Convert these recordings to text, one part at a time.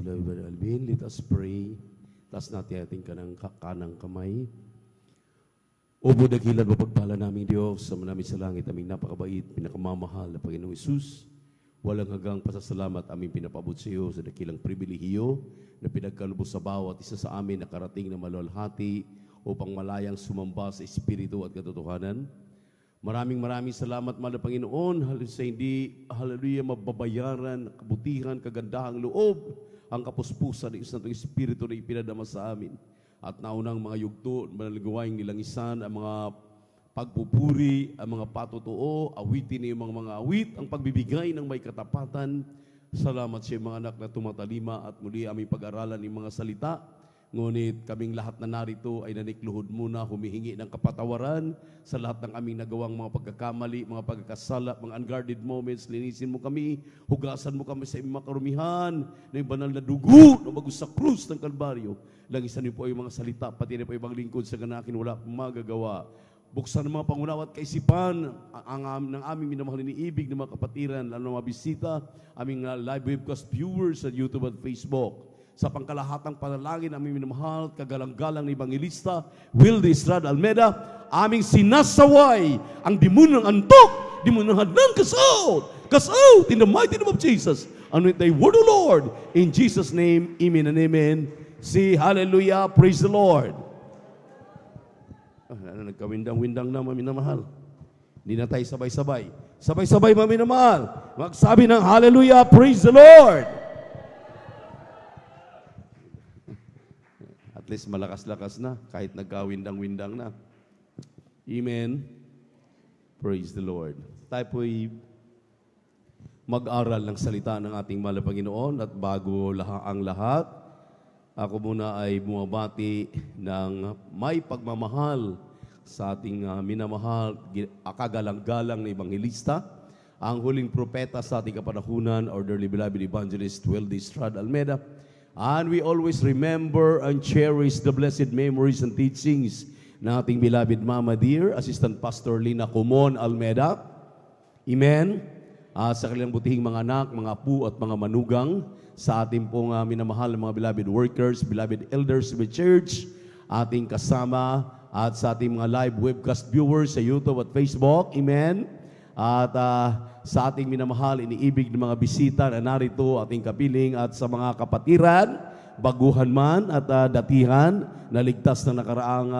beloved Brother Alvin. Let us pray. Taas natin ating kanang kamay. Opo dakilan mapagpala namin Diyos, sa namin sa langit, aming napakabait, pinakamamahal na Panginoong Isus. Walang hanggang pasasalamat aming pinapabot sa iyo sa dakilang pribilehiyo na pinagkalubos sa bawat isa sa amin na karating na maluwalhati upang malayang sumamba sa Espiritu at katotohanan. Maraming salamat, mahal na Panginoon, sa hindi, hallelujah, mababayaran, kabutihan, kagandahang loob, ang kapuspusan ng isang Espiritu na ipinadama sa amin. At naunang mga yugto, manalagawaing nilangisan, ang mga pagpupuri, ang mga patutuo, awitin niyo mga awit, ang pagbibigay ng may katapatan. Salamat sa mga anak na tumatalima at muli aming pag-aralan ng mga salita. Ngunit kaming lahat na narito ay nanikluhod muna, humihingi ng kapatawaran sa lahat ng aming nagawang mga pagkakamali, mga pagkakasala, mga unguarded moments. Linisin mo kami, hugasan mo kami sa imong karumihan, na yung banal na dugo na bagus sa krus ng Kalbaryo. Langisan niyo po ay mga salita, pati na po ibang lingkod sa ganakin, wala akong magagawa. Buksan ang mga pangunawa at kaisipan ng aming minamahal iniibig ng mga kapatiran, lalo mga bisita, aming live webcast viewers sa YouTube at Facebook. Sa pangkalahatang panalangin, aming minamahal, kagalang-galang na Evangelista, Wilde Estrada Almeda, aming sinasaway ang demonyo ng antok, demonyo ng hadlang cast out in the mighty name of Jesus. Anoint thy word, O Lord, in Jesus' name, amen and amen. Say hallelujah, praise the Lord. Nagkawindang-windang na, maminamahal. Hindi na tayo sabay-sabay. Sabay-sabay, maminamahal. Magsabi ng hallelujah, praise the Lord. At least malakas-lakas na, kahit nagkawindang-windang na. Amen. Praise the Lord. Tayo po'y mag-aral ng salita ng ating mahal na Panginoon. At bago ang lahat, ako muna ay bumabati ng may pagmamahal sa ating minamahal, kagalang-galang na Evangelista, ang huling propeta sa ating kapanahunan, our dearly beloved Evangelist Wilde Estrada Almeda. And we always remember and cherish the blessed memories and teachings ng ating beloved Mama Dear, Assistant Pastor Lina Comon Almeda. Amen. Sa kanilang butihing mga anak, mga apo at mga manugang, sa ating pong minamahal ng mga beloved workers, beloved elders of the church, ating kasama, at sa ating mga live webcast viewers sa YouTube at Facebook. Amen. At sa ating minamahal, iniibig ng mga bisita na narito, ating kapiling, at sa mga kapatiran, baguhan man at datihan, na ligtas na nakaraang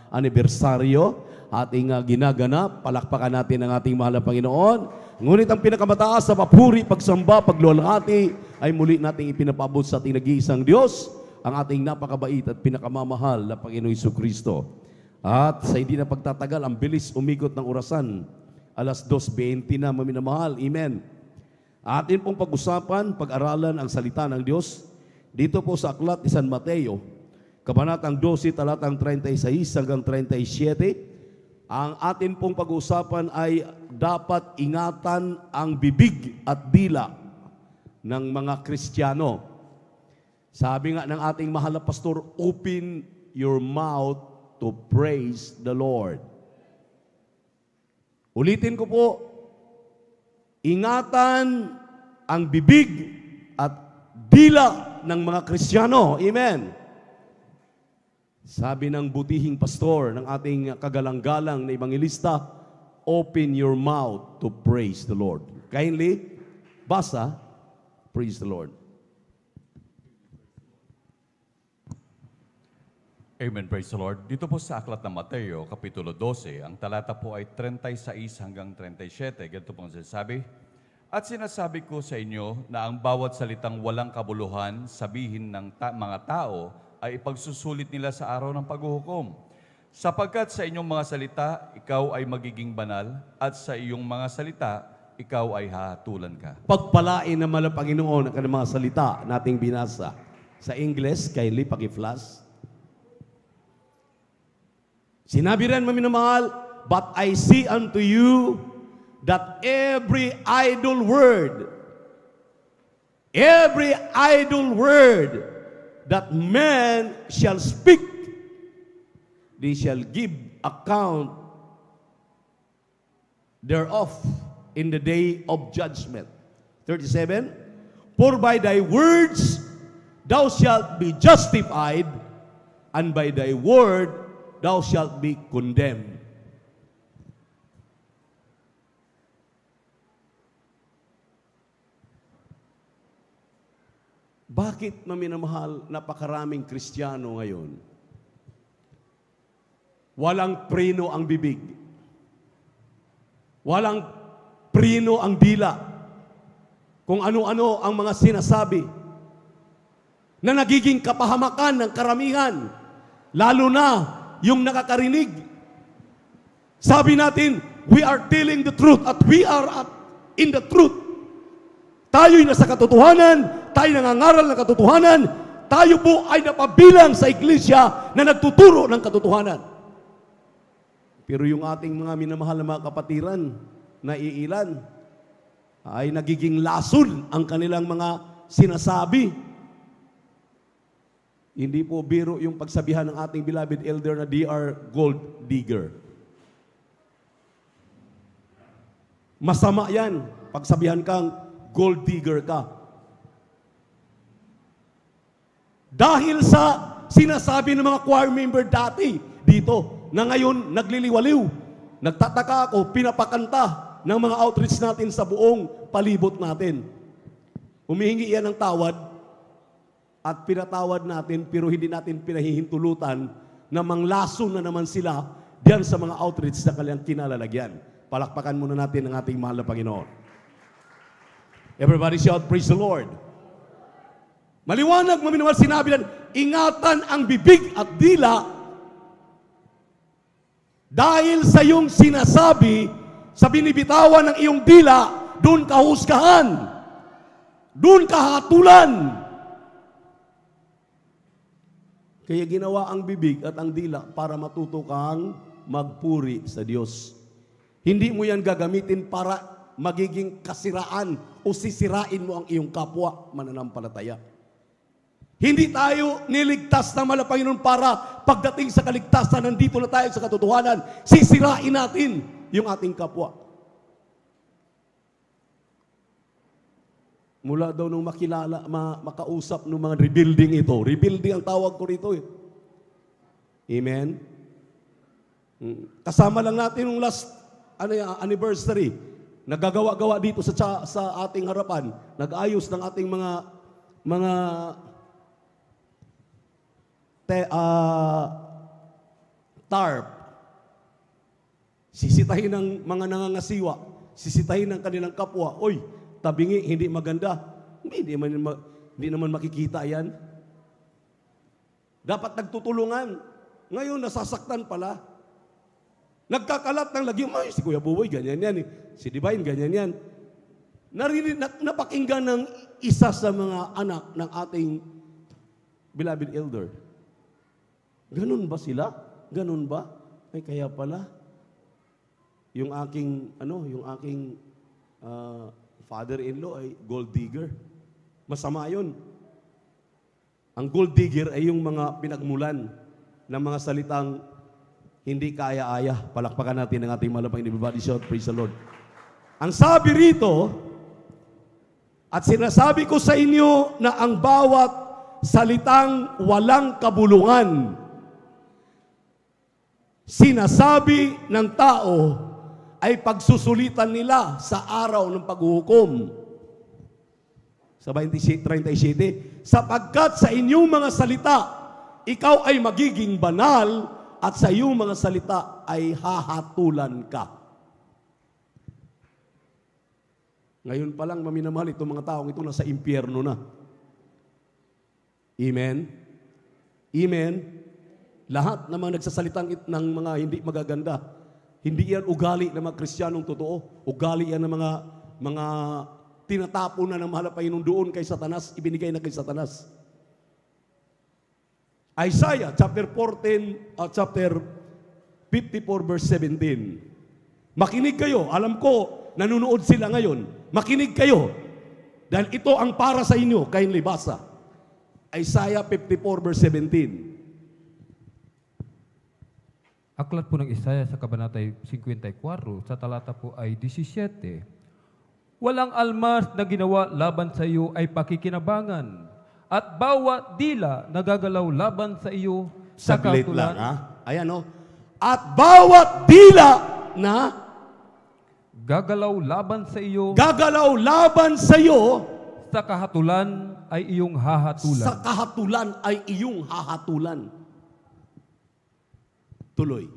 anibersaryo, ating ginaganap. Palakpakan natin ang ating mahal na Panginoon. Ngunit ang pinakamataas sa papuri, pagsamba, pagluwalhati, ay muli nating ipinapabot sa ating nag-iisang Diyos, ang ating napakabait at pinakamamahal na Panginoon Jesucristo. At sa hindi na pagtatagal, ang bilis umikot ng orasan. 2:20 na, maminamahal. Amen. Atin pong pag-usapan, pag-aralan ang salita ng Diyos dito po sa aklat ni San Mateo, kabanatang 12, talatang 36 hanggang 37. Ang atin pong pag-usapan ay dapat ingatan ang bibig at dila ng mga Kristiyano. Sabi nga ng ating mahal na pastor, open your mouth to praise the Lord. Ulitin ko po, ingatan ang bibig at dila ng mga Kristiyano. Amen. Sabi ng butihing pastor, ng ating kagalang-galang na Evangelista, open your mouth to praise the Lord. Kindly, basa, praise the Lord. Amen, praise the Lord. Dito po sa aklat ng Mateo, Kapitulo 12, ang talata po ay 36 hanggang 37. Ganito pong sinasabi, at sinasabi ko sa inyo na ang bawat salitang walang kabuluhan sabihin ng mga tao ay ipagsusulit nila sa araw ng paghuhukom. Sapagkat sa inyong mga salita, ikaw ay magiging banal, at sa iyong mga salita, ikaw ay hahatulan ka. Pagpalain naman ng Panginoon ang kanyang mga salita nating binasa. Sa English, kindly paki-flash. Sinabi rin, maminamahal, but I say unto you that every idle word that man shall speak, they shall give account thereof in the day of judgment. 37, for by thy words thou shalt be justified, and by thy word thou shalt be condemned. Bakit, maminamahal, napakaraming Kristiyano ngayon? Walang preno ang bibig. Walang preno ang dila. Kung ano-ano ang mga sinasabi na nagiging kapahamakan ng karamihan, lalo na yung nakakarinig. Sabi natin, we are telling the truth at we are in the truth. Tayo'y nasa katotohanan, tayo nangangaral ng katotohanan, tayo po ay napabilang sa iglesia na nagtuturo ng katotohanan. Pero yung ating mga minamahal na mga kapatiran, na iilan, ay nagiging lason ang kanilang mga sinasabi. Hindi po biro yung pagsabihan ng ating beloved elder na they are gold digger. Masama yan, pagsabihan kang gold digger ka. Dahil sa sinasabi ng mga choir member dati dito, na ngayon nagliliwaliw, nagtataka ako, pinapakanta ng mga outreach natin sa buong palibot natin. Humihingi yan ng tawad at pinatawad natin, pero hindi natin pinahihintulutan na manglason na naman sila diyan sa mga outreach na kanilang kinalalagyan. Palakpakan muna natin ang ating mahal na Panginoon. Everybody shout, praise the Lord. Maliwanag, maminawal, sinabi lang, ingatan ang bibig at dila dahil sa iyong sinasabi, sa binibitawan ng iyong dila, doon ka husgahan, doon ka hatulan. Kaya ginawa ang bibig at ang dila para matuto kang magpuri sa Diyos. Hindi mo yan gagamitin para magiging kasiraan o sisirain mo ang iyong kapwa mananampalataya. Hindi tayo niligtas na mahal na Panginoon para pagdating sa kaligtasan, nandito na tayo sa katotohanan, sisirain natin yung ating kapwa. Mula daw nung makilala, makausap ng mga rebuilding ito. Rebuilding ang tawag ko rito eh. Amen? Kasama lang natin yung last anniversary. Nagagawa-gawa dito sa ating harapan. Nag-ayos ng ating mga tarp. Sisitahin ng mga nangangasiwa. Sisitahin ng kanilang kapwa. Oy, tabingi, hindi maganda. Hindi naman makikita yan. Dapat nagtutulungan. Ngayon, nasasaktan pala. Nagkakalat ng lagi, si Kuya Buboy, ganyan yan. Si Divine, ganyan yan. Napakinggan ng isa sa mga anak ng ating beloved elder. Ganun ba sila? Ganun ba? Ay, kaya pala, yung aking father-in-law ay gold digger. Masama yun. Ang gold digger ay yung mga pinagmulan ng mga salitang hindi kaya-aya. Palakpakan natin ang ating malapang everybody shout, praise the Lord. Ang sabi rito, at sinasabi ko sa inyo na ang bawat salitang walang kabulungan, sinasabi ng tao ay pagsusulitan nila sa araw ng paghuhukom. Sa 37, sapagkat sa inyong mga salita, ikaw ay magiging banal at sa iyong mga salita ay hahatulan ka. Ngayon pa lang, maminamahal, itong mga taong ito nasa impyerno na. Amen? Amen? Lahat ng mga nagsasalitang ng mga hindi magaganda, hindi yan ugali ng mga Kristiyanong totoo. Ugali yan ng mga tinatapon na ng mahal na Panginoon doon kay Satanas, ibinigay na kay Satanas. Isaiah chapter 54 verse 17. Makinig kayo, alam ko nanunood sila ngayon. Makinig kayo dahil ito ang para sa inyo, kayong libasa. Isaiah 54 verse 17. Aklat po ng Isaiah sa Kabanata 54, sa talata po ay 17. Walang almas na ginawa laban sa iyo ay pakikinabangan, At bawat dila na gagalaw laban sa iyo sa Saglit lang, kahatulan, ha? Ayan, o. At bawat dila na gagalaw laban sa iyo gagalaw laban sa iyo, sa kahatulan ay iyong hahatulan. sa kahatulan ay iyong hahatulan. Tuloy.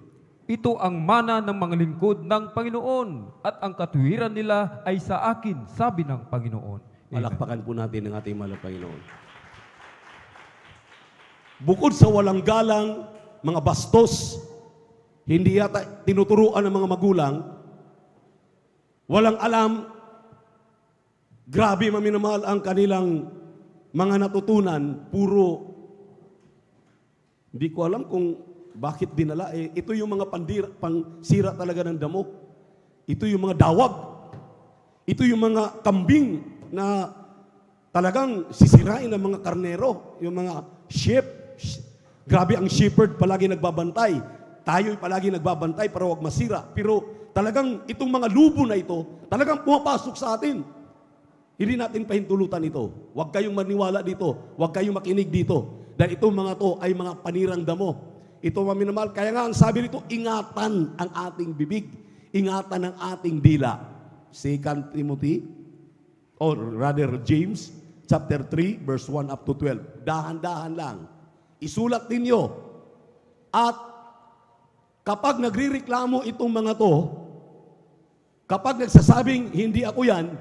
Ito ang mana ng mga lingkod ng Panginoon at ang katuwiran nila ay sa akin, sabi ng Panginoon. Amen. Palakpakan po natin ang ating mahal na Panginoon. Bukod sa walang galang, mga bastos, hindi yata tinuturuan ng mga magulang, walang alam, grabe maminamahal ang kanilang mga natutunan, puro, hindi ko alam kung bakit dinala. Ito yung mga pangsira talaga ng damo. Ito yung mga dawag. Ito yung mga kambing na talagang sisirain ng mga karnero, yung mga sheep. Grabe ang shepherd palagi nagbabantay. Tayo'y palagi nagbabantay para wag masira. Pero talagang itong mga lubo na ito, talagang pumapasok sa atin. Hindi natin pahintulutan ito. Huwag kayong maniwala dito. Huwag kayong makinig dito. Dahil itong mga to ay mga panirang damo. Ito maminamahal. Kaya nga ang sabi nito, ingatan ang ating bibig. Ingatan ang ating dila. 2 Timothy, or rather James, chapter 3, verse 1 up to 12. Dahan-dahan lang. Isulat ninyo. At kapag nagrireklamo itong mga to, kapag nagsasabing hindi ako yan,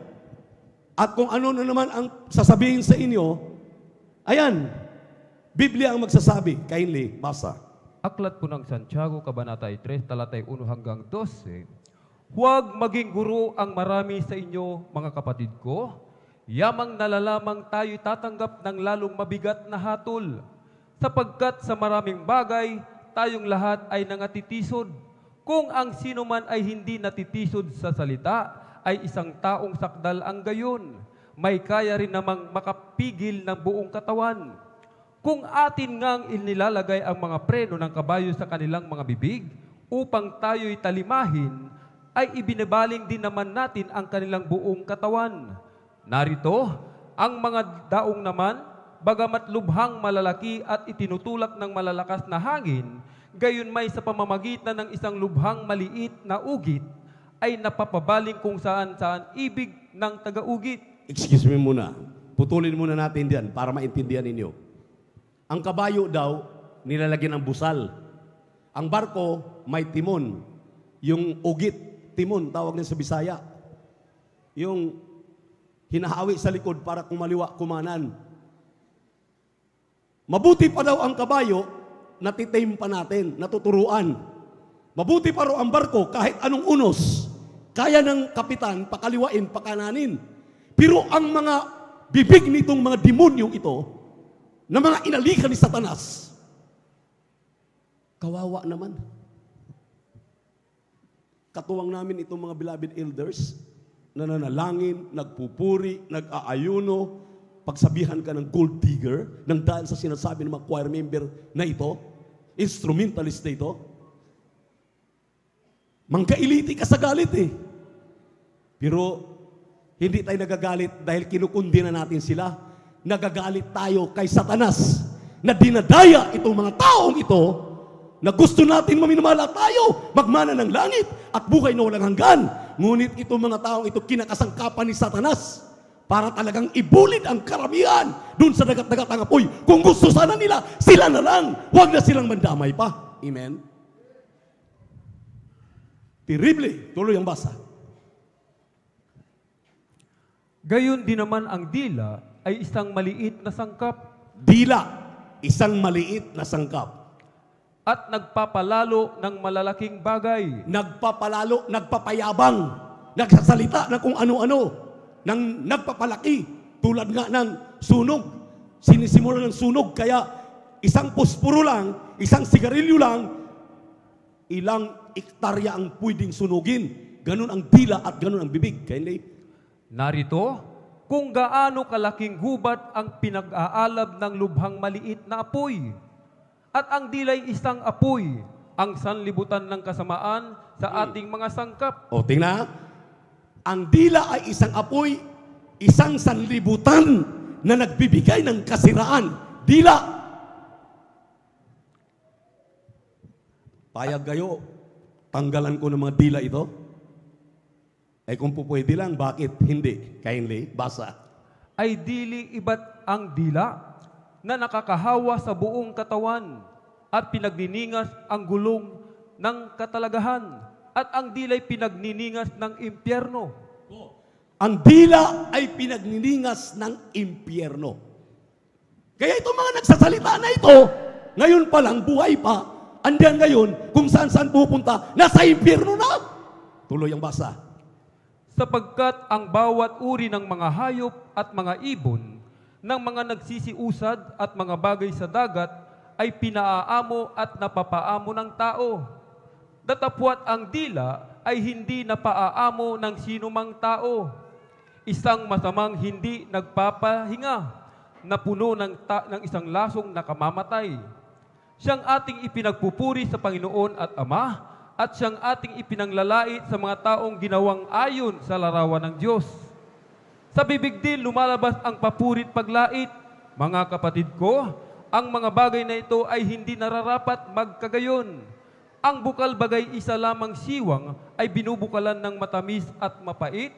at kung ano na naman ang sasabihin sa inyo, ayan, Biblia ang magsasabi. Kindly, basa. Aklat po ng Santiago, Kabanata 3, talatay 1 hanggang 12. Huwag maging guro ang marami sa inyo, mga kapatid ko. Yamang nalalamang tayo'y tatanggap ng lalong mabigat na hatol. Sapagkat sa maraming bagay, tayong lahat ay nangatitisod. Kung ang sino man ay hindi natitisod sa salita, ay isang taong sakdal ang gayon. May kaya rin namang makapigil ng buong katawan. Kung atin ngang inilalagay ang mga preno ng kabayo sa kanilang mga bibig, upang tayo'y talimahin, ay ibinabaling din naman natin ang kanilang buong katawan. Narito, ang mga daong naman, bagamat lubhang malalaki at itinutulak ng malalakas na hangin, gayon may sa pamamagitan ng isang lubhang maliit na ugit, ay napapabaling kung saan-saan ibig ng taga-ugit. Excuse me muna. Putulin muna natin diyan para maintindihan ninyo. Ang kabayo daw, nilalagyan ng busal. Ang barko, may timon. Yung ugit, timon, tawag niya sa Bisaya. Yung hinahawi sa likod para kumaliwa, kumanan. Mabuti pa daw ang kabayo, natitame pa natin, natuturuan. Mabuti pa raw ang barko, kahit anong unos, kaya ng kapitan, pakaliwain, pakananin. Pero ang mga bibig nitong mga demonyong ito, na mga inalikan ni Satanas, kawawa naman. Katuwang namin itong mga beloved elders, nananalangin, nagpupuri, nag-aayuno, pagsabihan ka ng gold digger, nang dahil sa sinasabi ng mga choir member na ito, instrumentalist na ito, mangkailiti ka sa galit eh. Pero hindi tayo nagagalit dahil kinukundi na natin sila. Nagagalit tayo kay Satanas na dinadaya itong mga taong ito na gusto natin maminamala tayo, magmana ng langit at buhay na walang hanggan. Ngunit itong mga taong ito kinakasangkapan ni Satanas para talagang ibulid ang karamihan dun sa dagat-dagat ang apoy. Kung gusto sana nila, sila na lang. Huwag na silang mandamay pa. Amen? Terrible. Tuloy ang basa. Gayon din naman ang dila ay isang maliit na sangkap Dila, isang maliit na sangkap. at nagpapalalo ng malalaking bagay. Nagpapalalo, nagpapayabang, nagsasalita na kung ano-ano, nang nagpapalaki, tulad nga ng sunog. Sinisimulan ng sunog, kaya isang posporo lang, isang sigarilyo lang, ilang ektarya ang pwedeng sunugin. Ganun ang dila at ganun ang bibig. Kaya Narito, kung gaano kalaking gubat ang pinag-aalab ng lubhang maliit na apoy. At ang dilay isang apoy, ang sanlibutan ng kasamaan sa ating mga sangkap. o tingnan, ang dila ay isang apoy, isang sanlibutan na nagbibigay ng kasiraan. Dila. Payag kayo, tanggalan ko ng mga dila ito? Eh kung pupwede lang, bakit hindi? Kindly, basa. Ay dili iba't ang dila na nakakahawa sa buong katawan at pinagniningas ang gulong ng katalagahan at ang dila'y pinagniningas ng impyerno. Ang dila ay pinagniningas ng impyerno. Kaya itong mga nagsasalita na ito, ngayon pa lang, buhay pa, andiyan ngayon, kung saan-saan pupunta, nasa impyerno na. Tuloy ang basa. Sapagkat ang bawat uri ng mga hayop at mga ibon, ng mga nagsisiusad at mga bagay sa dagat, ay pinaaamo at napapaamo ng tao. Datapwat ang dila ay hindi napaaamo ng sinumang tao. Isang masamang hindi nagpapahinga, na puno ng isang lasong nakamamatay. Siyang ating ipinagpupuri sa Panginoon at Ama, at siyang ating ipinanglalait sa mga taong ginawang ayon sa larawan ng Diyos. Sa bibig din lumalabas ang papurit paglait. Mga kapatid ko, ang mga bagay na ito ay hindi nararapat magkagayon. Ang bukal bagay isa lamang siwang ay binubukalan ng matamis at mapait.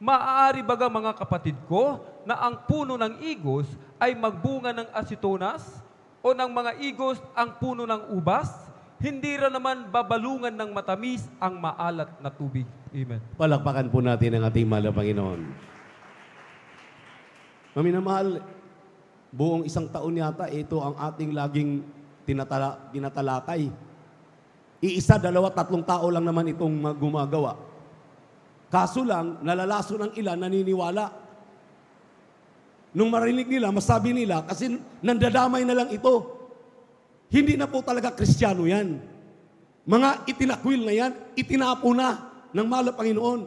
Maaari baga mga kapatid ko na ang puno ng igos ay magbunga ng asitonas o ng mga igos ang puno ng ubas? Hindi rin naman babalungan ng matamis ang maalat na tubig. Amen. Palakpakan po natin ang ating mahal na Panginoon. Maminamahal, buong isang taon yata, ito ang ating laging tinatalakay. Iisa, dalawa, tatlong tao lang naman itong gumagawa. Kaso lang, nalalaso ng ilan, naniniwala. Nung marinig nila, masabi nila, kasi nandadamay na lang ito. Hindi na po talaga Kristiyano yan. Mga itinakwil na yan, itinapo na ng mahal na Panginoon.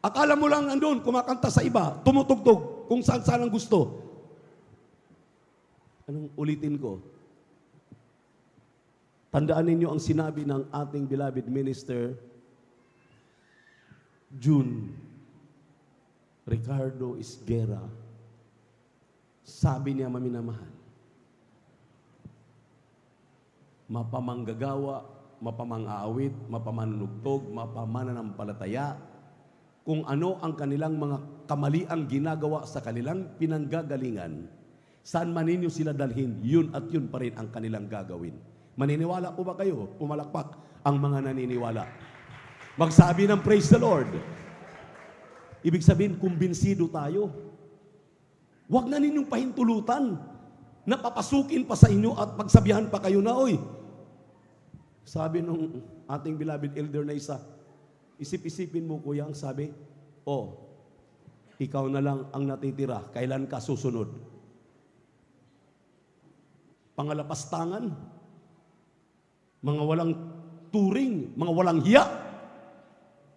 Akala mo lang nandun, kumakanta sa iba, tumutugtog, kung saan-saan ang gusto. Anong ulitin ko? Tandaan ninyo ang sinabi ng ating beloved minister, June Ricardo Isguera. Sabi niya, maminamahal, mapamanggagawa, mapamang-aawit, mapamanunugtog, mapamananampalataya, kung ano ang kanilang mga kamaliang ginagawa sa kanilang pinanggagalingan, saan man ninyo sila dalhin, yun at yun pa rin ang kanilang gagawin. Maniniwala po ba kayo? Pumalakpak ang mga naniniwala. Magsabi ng praise the Lord. Ibig sabihin, kumbinsido tayo. Huwag na ninyong pahintulutan na papasukin pa sa inyo at pagsabihan pa kayo na, oy, sabi nung ating beloved elder na isa, isip-isipin mo kuya, ang sabi, ikaw na lang ang natitira, kailan ka susunod? Pangalapastangan, mga walang turing, mga walang hiya.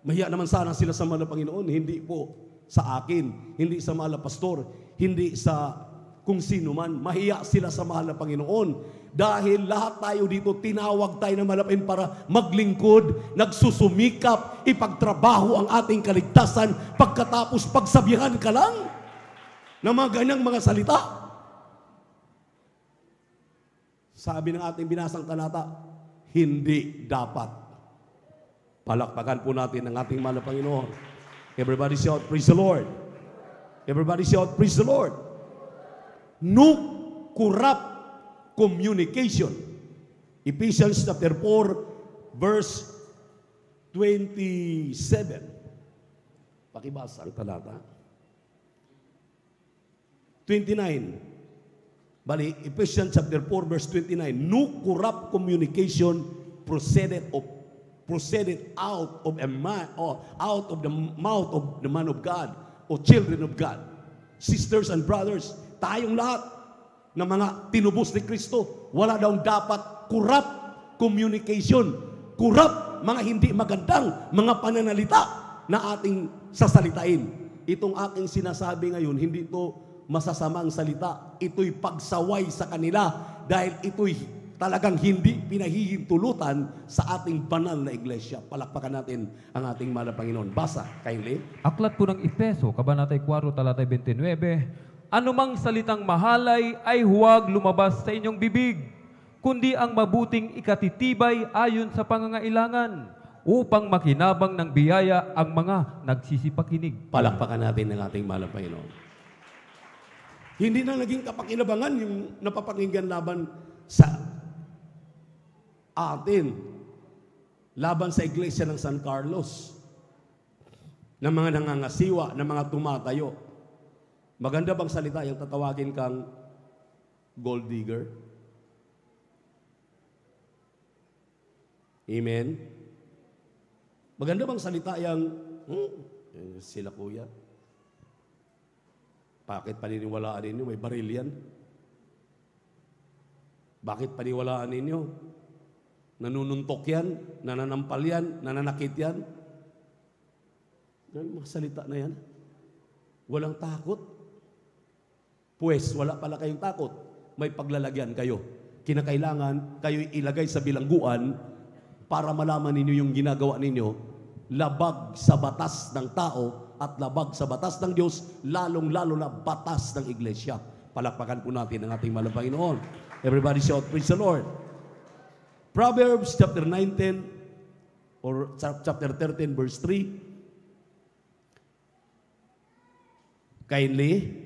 Mahiya naman sana sila sa mahal na Panginoon, hindi po sa akin, hindi sa mahal na pastor, hindi sa kung sino man. Mahiya sila sa mahal na Panginoon. Dahil lahat tayo dito, tinawag tayo na malapin para maglingkod, nagsusumikap, ipagtrabaho ang ating kaligtasan, pagkatapos pagsabihan ka lang ng mga ganyang mga salita. Sabi ng ating binasang talata, hindi dapat. Palakpakan po natin ang ating mahal na Panginoon. Everybody shout, praise the Lord. Everybody shout, praise the Lord. No corrupt communication. Ephesians chapter 4, verse 27. Pakibasa ang talata. 29. Bali, Ephesians chapter 4, verse 29. No corrupt communication proceeded out of a man, or out of the mouth of the man of God, o children of God. Sisters and brothers, tayong lahat na mga tinubos ni Kristo, wala daw dapat corrupt communication, corrupt, mga hindi magandang mga pananalita na ating sasalitain. Itong aking sinasabi ngayon, hindi ito masasamang salita, ito'y pagsaway sa kanila dahil ito'y talagang hindi pinahihintulutan sa ating banal na iglesia. Palakpakan natin ang ating mahal na Panginoon. Basa, kindly. Aklat po ng Efeso, Kabanatay 4, talatay 29, Anumang salitang mahalay ay huwag lumabas sa inyong bibig, kundi ang mabuting ikatitibay ayon sa pangangailangan, upang makinabang ng biyaya ang mga nagsisipakinig. Palakpakan natin ng ating mahal na Panginoon. Hindi na naging kapakinabangan yung napapakinggan laban sa atin, laban sa iglesia ng San Carlos, ng mga nangangasiwa, ng mga tumatayo. Maganda bang salita yung tatawagin kang gold digger? Amen? Maganda bang salita yung, sila kuya? Bakit paniniwalaan ninyo? May baril yan. Bakit paniwalaan ninyo? Nanununtok yan, nananampal yan, nananakit yan. Yung mga salita na yan. Walang takot. Pues, wala pala kayong takot. May paglalagyan kayo. Kinakailangan kayo ilagay sa bilangguan para malaman ninyo yung ginagawa ninyo, labag sa batas ng tao at labag sa batas ng Diyos, lalong-lalo na batas ng iglesia. Palakpakan po natin ang ating mahal na Panginoon. Everybody shout, praise the Lord. Proverbs chapter 19 or chapter 13 verse 3. Kindly.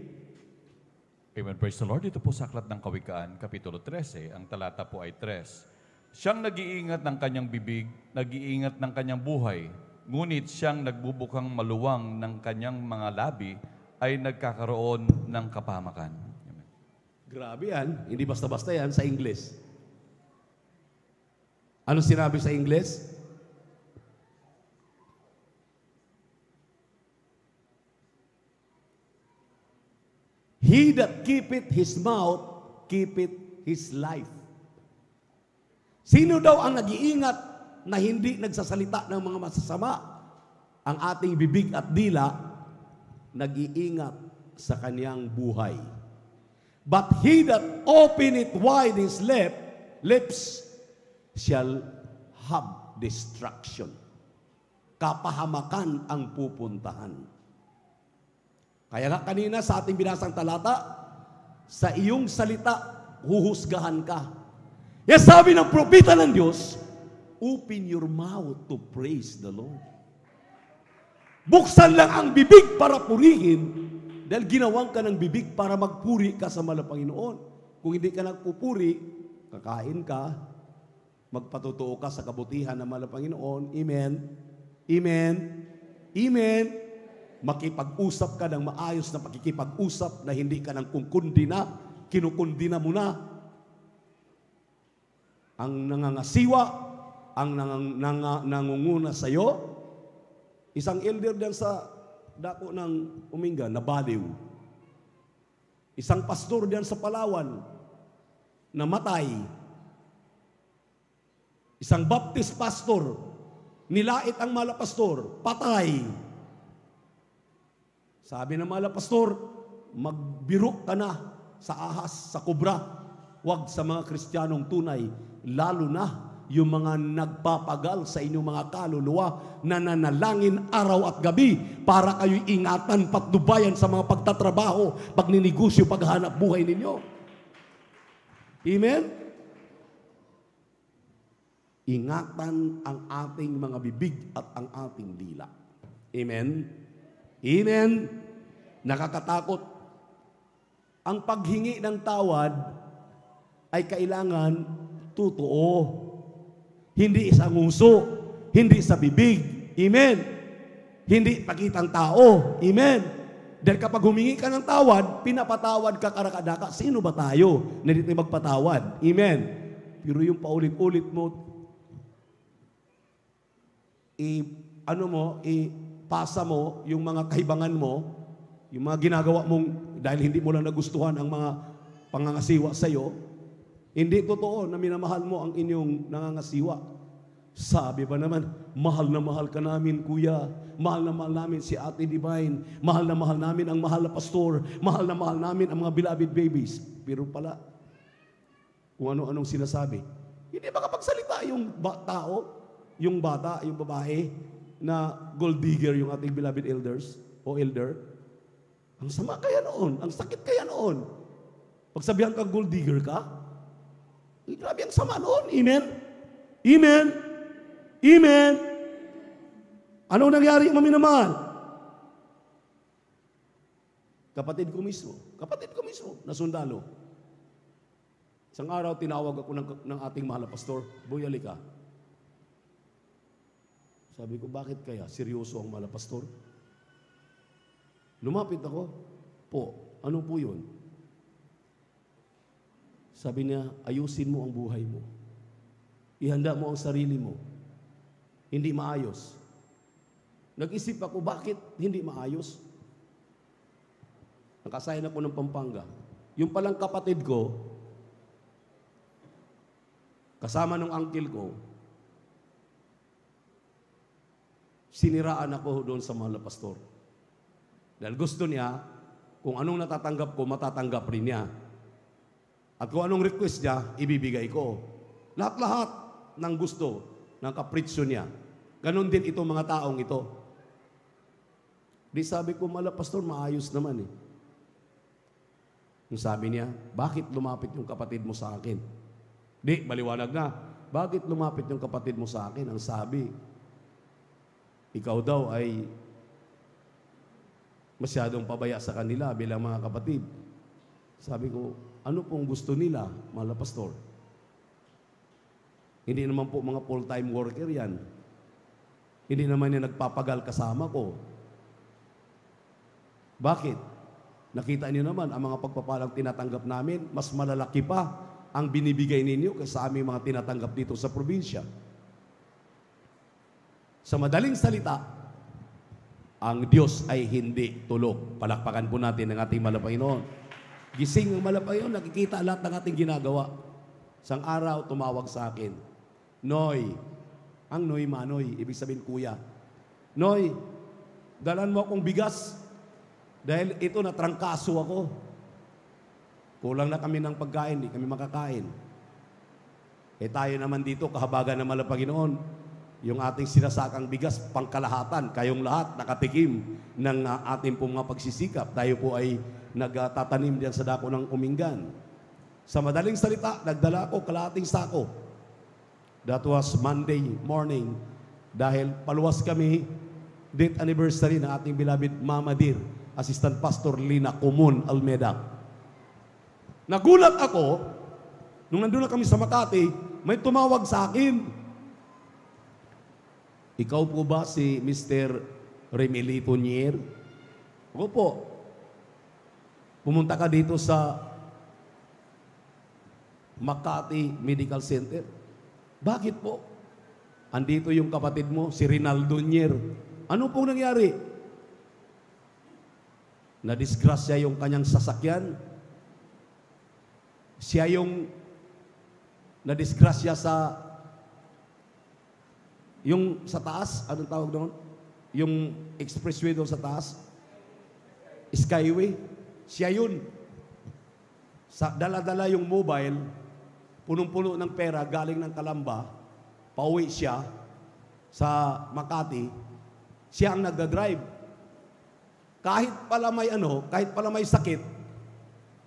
Amen. Praise the Lord. Ito po sa Aklat ng Kawikaan, Kapitulo 13. Ang talata po ay 3. Siyang nag-iingat ng kanyang bibig, nag-iingat ng kanyang buhay, ngunit siyang nagbubukang maluwang ng kanyang mga labi ay nagkakaroon ng kapahamakan. Amen. Grabe yan. Hindi basta-basta yan sa English. Ano sinabi sa English? He that keepeth his mouth, keepeth his life. Sino daw ang nag-iingat na hindi nagsasalita ng mga masasama? Ang ating bibig at dila, nag-iingat sa kaniyang buhay. But he that openeth wide his lips shall have destruction. Kapahamakan ang pupuntahan. Kaya nga kanina sa ating binasang talata, sa iyong salita, huhusgahan ka. Yes, sabi ng propeta ng Diyos, open your mouth to praise the Lord. Buksan lang ang bibig para purihin, dahil ginawang ka ng bibig para magpuri ka sa mahal na Panginoon. Kung hindi ka nagpupuri, kakain ka, magpatutuo ka sa kabutihan ng mahal na Panginoon. Amen. Amen. Amen. Makipag-usap ka ng maayos na pakikipag-usap na hindi ka nang kukundina, kinukundina mo na. Ang nangangasiwa, ang nangunguna sa iyo, isang elder diyan sa dako ng Uminga, nabaliw. Isang pastor diyan sa Palawan, namatay. Isang Baptist pastor, nilait ang mala pastor, patay. Sabi ng mala pastor, magbiro ka na sa ahas, sa kubra, wag sa mga Kristiyanong tunay, lalo na yung mga nagpapagal sa inyong mga kaluluwa, nananalangin araw at gabi para kayo'y ingatan, patnubayan sa mga pagtatrabaho, pagninegosyo, paghanap buhay ninyo. Amen? Ingatan ang ating mga bibig at ang ating dila. Amen? Amen? Nakakatakot. Ang paghingi ng tawad ay kailangan totoo. Hindi sa nguso, hindi sa bibig. Amen. Hindi pakitang tao. Amen. Dahil kapag humingi ka ng tawad, pinapatawad ka karakadaka. Sino ba tayo na dito magpatawad? Amen. Pero yung paulit-ulit mo, ipasa mo yung mga kahibangan mo, yung mga ginagawa mong dahil hindi mo lang nagustuhan ang mga pangangasiwa sa iyo, hindi totoo na minamahal mo ang inyong nangangasiwa. Sabi ba naman, mahal na mahal ka namin, kuya. Mahal na mahal namin si Ate Divine. Mahal na mahal namin ang mahal na pastor. Mahal na mahal namin ang mga beloved babies. Pero pala, kung ano-anong sinasabi. Hindi makapagsalita yung tao, yung bata, yung babae, na gold digger yung ating beloved elders o elder. Ang sama kaya noon, ang sakit kaya noon. Pagsabihan ka gold digger ka, grabe ang sama noon. Amen? Amen? Amen? Anong nangyari, maminamahal? Kapatid ko mismo, na sundalo. Isang araw, tinawag ako ng ating mahal na pastor, Boy, halika. Sabi ko, bakit kaya? Seryoso ang mahal na pastor? Lumapit ako, po, ano po yun? Sabi niya, ayusin mo ang buhay mo. Ihanda mo ang sarili mo. Hindi maayos. Nag-isip ako, bakit hindi maayos? Nakasayan ako ng Pampanga. Yung palang kapatid ko, kasama ng uncle ko, siniraan ako doon sa mahal na pastor. Dahil gusto niya, kung anong natatanggap ko, matatanggap rin niya. At kung anong request niya, ibibigay ko. Lahat-lahat ng gusto, ng kapritsyo niya. Ganon din itong mga taong ito. Di sabi ko, mahal na pastor, maayos naman eh. Yung sabi niya, bakit lumapit yung kapatid mo sa akin? Di, maliwanag na. Bakit lumapit yung kapatid mo sa akin? Ang sabi, ikaw daw ay masyadong pabaya sa kanila bilang mga kapatid. Sabi ko, ano pong gusto nila, mahal na pastor? Hindi naman po mga full-time worker yan. Hindi naman yan nagpapagal kasama ko. Bakit? Nakita niyo naman, ang mga pagpapalang tinatanggap namin, mas malalaki pa ang binibigay ninyo kaysa aming mga tinatanggap dito sa probinsya. Sa madaling salita, ang Diyos ay hindi tulog. Palakpakan po natin ang ating Panginoon. Gising ng Panginoon, nakikita lahat ng ating ginagawa. Isang araw, tumawag sa akin, Noy, ang Noy Manoy, ibig sabihin kuya. Noy, dalan mo akong bigas dahil ito natrangkaso ako. Kulang na kami ng pagkain, di kami makakain. Tayo naman dito, kahabagan ng Panginoon, yung ating sinasakang bigas, pangkalahatan, kayong lahat nakatikim ng ating pong mga pagsisikap. Tayo po ay nagtatanim diyan sa dako ng Uminggan. Sa madaling salita, nagdala ako kalahating sako. That was Monday morning. Dahil paluwas kami, date anniversary ng ating beloved Mama Dear, Assistant Pastor Lina Comun Almeda. Nagulat ako, nung nandun na kami sa Makati, may tumawag sa akin. Ikaw po ba si Mr. Remelito Nier? Ako po. Pumunta ka dito sa Makati Medical Center. Bakit po? Andito yung kapatid mo, si Rinaldo Nier. Ano pong nangyari? Nadisgrasya yung kanyang sasakyan. Siya yung nadisgrasya yung sa taas, anong tawag doon? Yung expressway doon sa taas? Skyway. Siya yun. Dala-dala yung mobile, punong-puno ng pera, galing ng Calamba, pauwi siya sa Makati, siya ang nagdadrive. Kahit pala may sakit,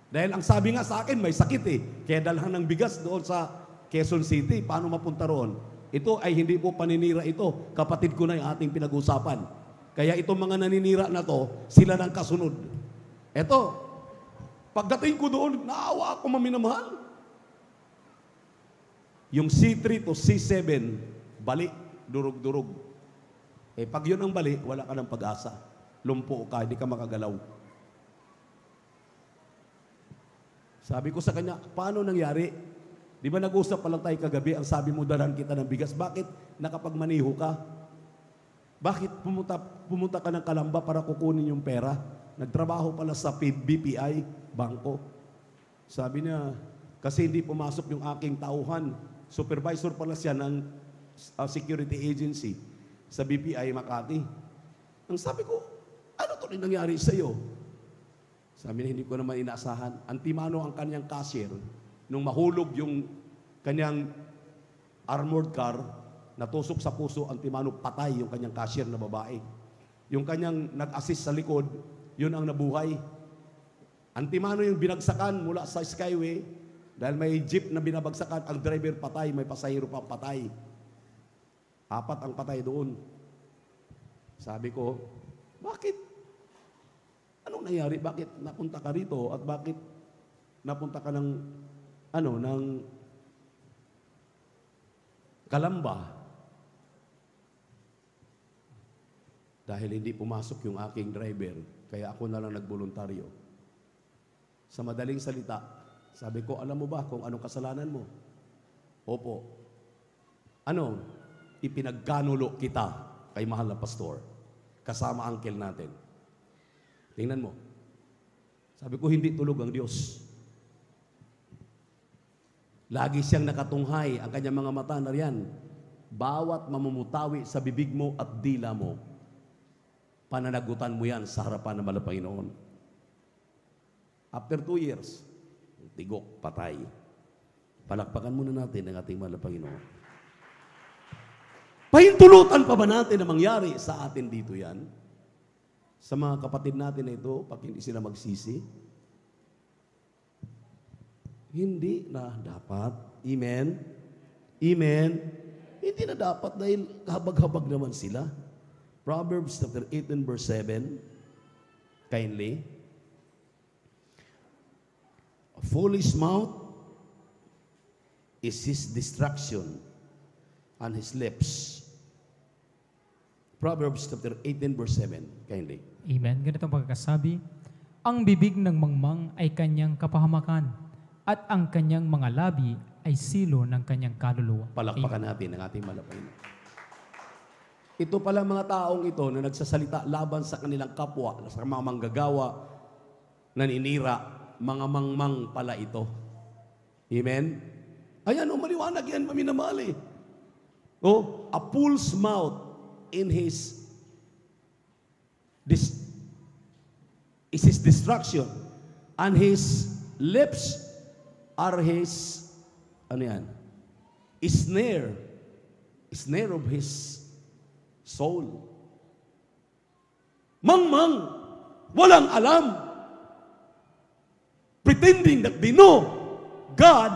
dahil ang sabi nga sa akin, may sakit eh. Kaya dalhan ng bigas doon sa Quezon City, paano mapunta roon? Ito ay hindi po paninira ito. Kapatid ko na yung ating pinag-usapan. Kaya itong mga naninira na to, sila ng kasunod. Ito, pagdating ko doon, naawa ako maminamahal. Yung C3 to C7, bali, durug-durug. Pag yun ang bali, wala ka ng pag-asa. Lumpo ka, hindi ka makagalaw. Sabi ko sa kanya, paano nangyari? Di ba nag-usap pa lang tayo kagabi, ang sabi mo, dalan kita ng bigas. Bakit nakapagmaniho ka? Bakit pumunta ka ng Calamba para kukunin yung pera? Nagtrabaho pala sa BPI, bangko. Sabi niya, kasi hindi pumasok yung aking tauhan. Supervisor pala siya ng security agency sa BPI Makati. Ang sabi ko, ano to rin nangyari sa iyo? Sabi niya, hindi ko naman inaasahan. Antimano ang kanyang cashier. Nung mahulog yung kanyang armored car, natusok sa puso, antimano, patay yung kanyang cashier na babae. Yung kanyang nag-assist sa likod, yun ang nabuhay. Antimano yung binagsakan mula sa Skyway, dahil may jeep na binabagsakan, ang driver patay, may pasahero pa patay. 4 ang patay doon. Sabi ko, bakit? Anong nangyari? Bakit napunta ka rito? At bakit napunta ka ng Kalamba? Dahil hindi pumasok yung aking driver, kaya ako na lang nagboluntaryo. Sa madaling salita, sabi ko, alam mo ba kung anong kasalanan mo? Opo. Ano? Ipinagkanulo kita kay mahal na pastor, kasama uncle natin. Tingnan mo. Sabi ko, hindi tulog ang Diyos. Lagi siyang nakatunghay, ang kanyang mga mata na riyan. Bawat mamumutawi sa bibig mo at dila mo, pananagutan mo yan sa harapan ng Panginoon. After 2 years, tigok, patay. Palakpakan muna natin ang ating mahal na Panginoon. Pahintulutan pa ba natin na mangyari sa atin dito yan? Sa mga kapatid natin na ito, pag hindi sila magsisi? Hindi na dapat. Amen? Amen? Hindi na dapat dahil habag-habag naman sila. Proverbs chapter 18 verse 7, kindly. A foolish mouth is his distraction, and his lips. Proverbs chapter 18 verse 7, kindly. Amen. Ganito ang pagkakasabi, ang bibig ng mangmang ay kanyang kapahamakan, at ang kanyang mga labi ay silo ng kanyang kaluluwa. Palakpakan natin ang ating mahal na Panginoon. Ito pala mga taong ito na nagsasalita laban sa kanilang kapwa, sa mga manggagawa, naninira, mga mangmang pala ito. Amen? Ayan, maliwanag yan, maminamali. A fool's mouth in his is his destruction, and his lips are his, snare of his soul. Mangmang, walang alam, pretending that they know God,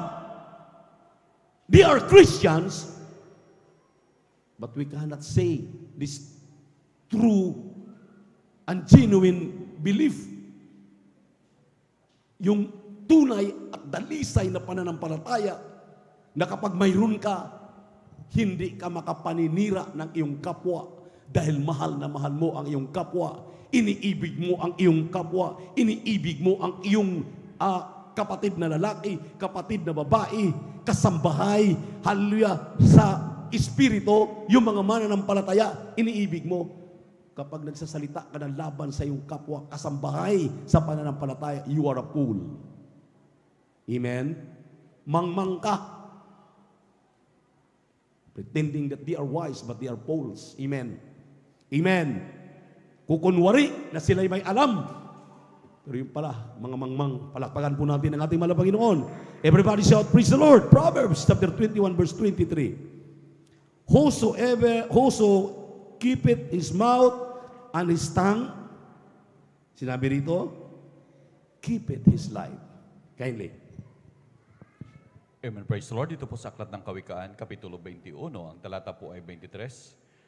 they are Christians, but we cannot say this true and genuine belief. Yung tunay at dalisay na pananampalataya na kapag mayroon ka, hindi ka makapaninira ng iyong kapwa dahil mahal na mahal mo ang iyong kapwa. Iniibig mo ang iyong kapwa. Iniibig mo ang iyong kapatid na lalaki, kapatid na babae, kasambahay, hallelujah, sa espiritu, yung mga mananampalataya, iniibig mo. Kapag nagsasalita ka ng laban sa iyong kapwa, kasambahay sa pananampalataya, you are a fool. Amen? Mangmang ka. Pretending that they are wise, but they are fools. Amen? Amen? Kukunwari na sila'y may alam. Pero yun pala, mga mangmang, palakpakan po natin ang ating mahal na Panginoon. Everybody shout, praise the Lord. Proverbs chapter 21 verse 23. Whoso keepeth his mouth and his tongue, sinabi rito, keepeth his life. Kindly. Amen. Praise the Lord. Dito po sa Aklat ng Kawikaan, Kapitulo 21, ang talata po ay 23.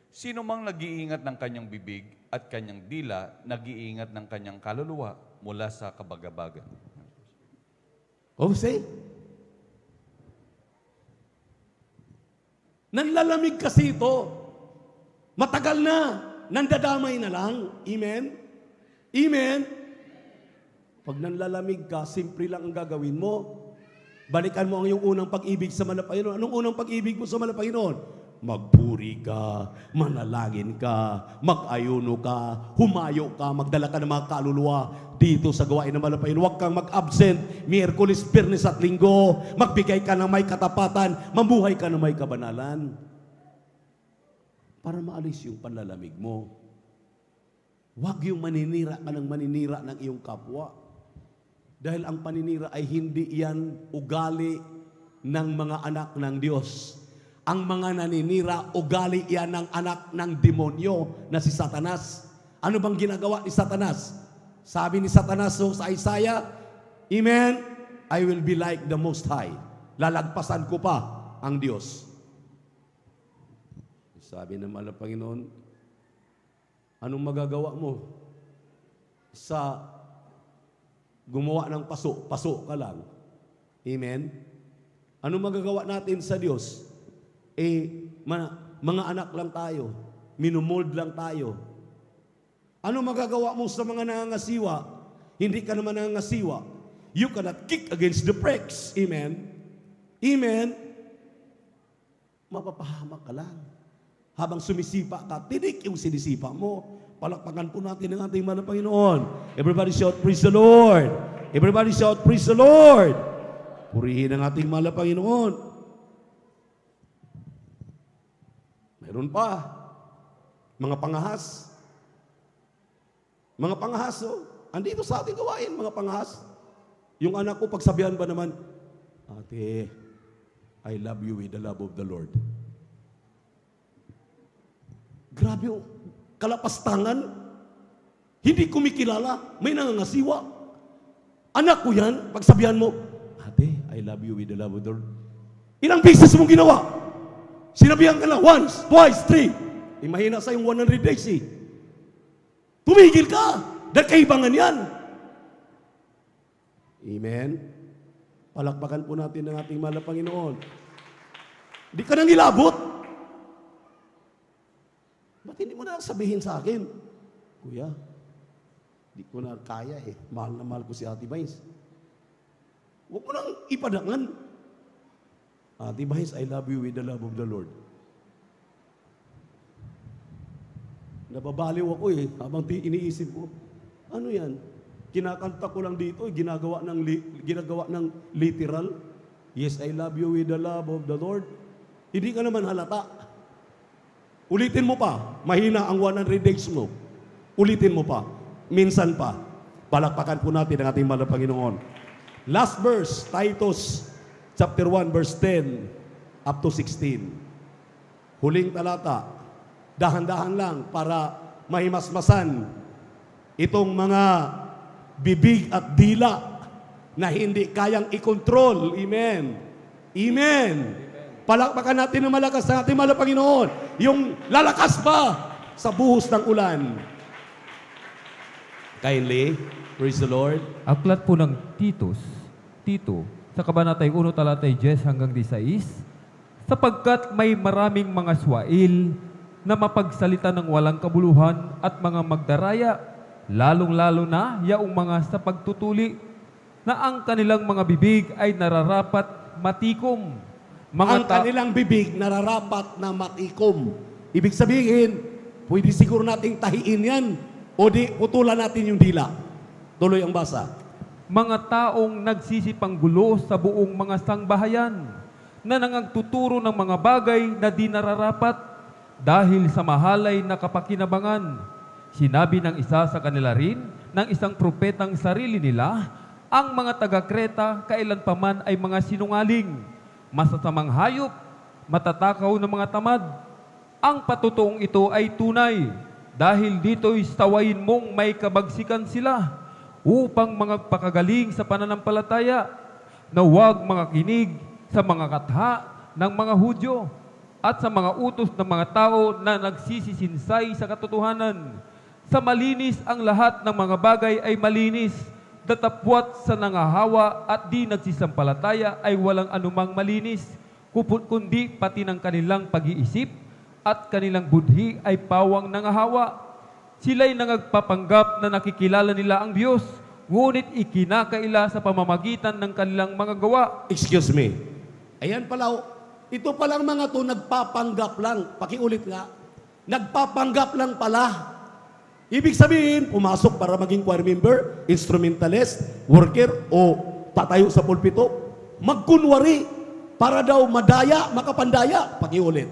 Sino mang nag-iingat ng kanyang bibig at kanyang dila, nag-iingat ng kanyang kaluluwa mula sa kabagabagan. Say? Nanlalamig kasi ito. Matagal na. Nandadamay na lang. Amen? Amen? Pag nanlalamig ka, simple lang ang gagawin mo. Balikan mo ang iyong unang pag-ibig sa mahal na Panginoon. Anong unang pag-ibig mo sa mahal na Panginoon? Magpuri ka, manalangin ka, mag-ayuno ka, humayo ka, magdala ka ng mga kaluluwa dito sa gawain ng mahal na Panginoon. Huwag kang mag-absent, Miyerkules, Biyernes at Linggo. Magbigay ka ng may katapatan, mamuhay ka ng may kabanalan. Para maalis yung panlalamig mo. Huwag yung maninira ka ng maninira ng iyong kapwa. Dahil ang paninira ay hindi yan ugali ng mga anak ng Diyos. Ang mga naninira, ugali yan ng anak ng demonyo na si Satanas. Ano bang ginagawa ni Satanas? Sabi ni Satanas sa Isaiah, Amen, I will be like the Most High. Lalagpasan ko pa ang Diyos. Sabi ng mahal na Panginoon, anong magagawa mo sa gumawa ng paso ka lang? Amen? Anong magagawa natin sa Diyos? Mga anak lang tayo. Minumold lang tayo. Ano magagawa mo sa mga nangangasiwa? Hindi ka naman nangangasiwa. You cannot kick against the pricks. Amen? Amen? Mapapahamak ka lang. Habang sumisipa ka, tinik yung sinisipa mo. Palakpakan po natin ang ating mahal na Panginoon. Everybody shout, praise the Lord. Everybody shout, praise the Lord. Purihin ang ating mahal na Panginoon. Meron pa. Mga pangahas. Mga pangahas, oh. Andito sa ating gawain, mga pangahas. Yung anak ko, pagsabihan ba naman, Ate, I love you with the love of the Lord. Grabe, oh. Kalapastangan. Hindi kumikilala. May nangangasiwa. Anak ko yan, pagsabihan mo, Ate, I love you with the love of the Lord. Ilang beses mong ginawa? Sinabihan ka na, once, twice, three. Mahina sa yung 100 days eh. Tumigil ka. Dahil kaibangan yan. Amen? Palakpakan po natin ang ating mahal na Panginoon. Di ka nang ilabot. Ba't hindi mo na sabihin sa akin? Kuya, di ko na kaya eh. Mahal na mahal ko si Ate Mais. Huwag mo nang ipadangan. Ate Mais, I love you with the love of the Lord. Nababaliw ako eh, habang iniisip ko, ano yan? Kinakanta ko lang dito, ginagawa ng literal. Yes, I love you with the love of the Lord. Hindi ka naman halata. Ulitin mo pa, mahina ang 100 days mo. Ulitin mo pa, minsan pa. Palakpakan po natin ang ating mahal na Panginoon. Last verse, Titus chapter 1, verse 10 up to 16. Huling talata. Dahan-dahan lang para mahimasmasan itong mga bibig at dila na hindi kayang ikontrol. Amen. Amen. Palakpakan natin ng malakas ng ating mahal na Panginoon. Yung lalakas pa sa buhos ng ulan. Kindly, praise the Lord. Aklat po ng Tito, sa kabanatay 1, talatay 10 hanggang 16, sapagkat may maraming mga swail na mapagsalita ng walang kabuluhan at mga magdaraya, lalong-lalo na yaong mga sa pagtutuli, na ang kanilang mga bibig ay nararapat matikom. Kanilang bibig nararapat na matikom. Ibig sabihin, pwede siguro nating tahiin yan o di putulan natin yung dila. Tuloy ang basa. Mga taong nagsisipanggulo sa buong mga sangbahayan, na nangagtuturo ng mga bagay na di nararapat, dahil sa mahalay na kapakinabangan. Sinabi ng isa sa kanila rin, ng isang propetang sarili nila, ang mga taga-Kreta kailanpaman ay mga sinungaling, masasamang hayop, matatakaw ng mga tamad. Ang patutuong ito ay tunay, dahil dito'y sawayin mong may kabagsikan sila, upang mga pakagaling sa pananampalataya, na huwag makakinig sa mga katha ng mga Hudyo, at sa mga utos ng mga tao na nagsisisinsay sa katotohanan. Sa malinis ang lahat ng mga bagay ay malinis, datapwat sa nangahawa at di nagsisampalataya ay walang anumang malinis, kundi pati ng kanilang pag-iisip at kanilang budhi ay pawang nangahawa. Sila'y nangagpapanggap na nakikilala nila ang Diyos, ngunit ikinakaila sa pamamagitan ng kanilang mga gawa. Excuse me. Ayan pala, ito palang mga to nagpapanggap lang. Pakiulit nga. Nagpapanggap lang pala. Ibig sabihin, pumasok para maging choir member, instrumentalist, worker, o tatayo sa pulpito. Magkunwari para daw madaya, makapandaya. Pakiulit.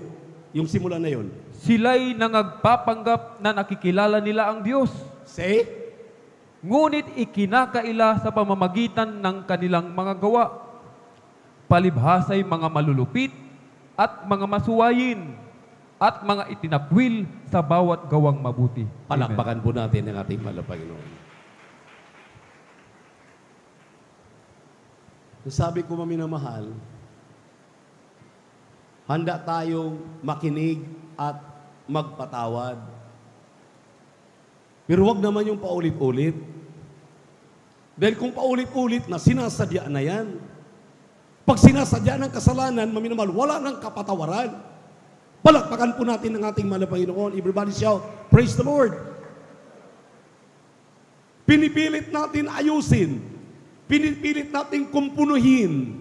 Yung simula na yun. Sila'y nangagpapanggap na nakikilala nila ang Diyos. Say? Ngunit ikinakaila sa pamamagitan ng kanilang mga gawa. Palibhasa'y mga malulupit at mga masuwayin at mga itinapwil sa bawat gawang mabuti. Palakpakan po natin ang ating mahal na Panginoon. Sabi ko, maminamahal, handa tayong makinig at magpatawad. Pero wag naman yung paulit-ulit. Dahil kung paulit-ulit na, sinasadya na yan. Pag sinasadya ng kasalanan, maminamahal, wala nang kapatawaran. Palakpakan po natin ang ating mahal na Panginoon. Everybody shout, praise the Lord. Pinipilit natin ayusin. Pinipilit natin kumpunuhin.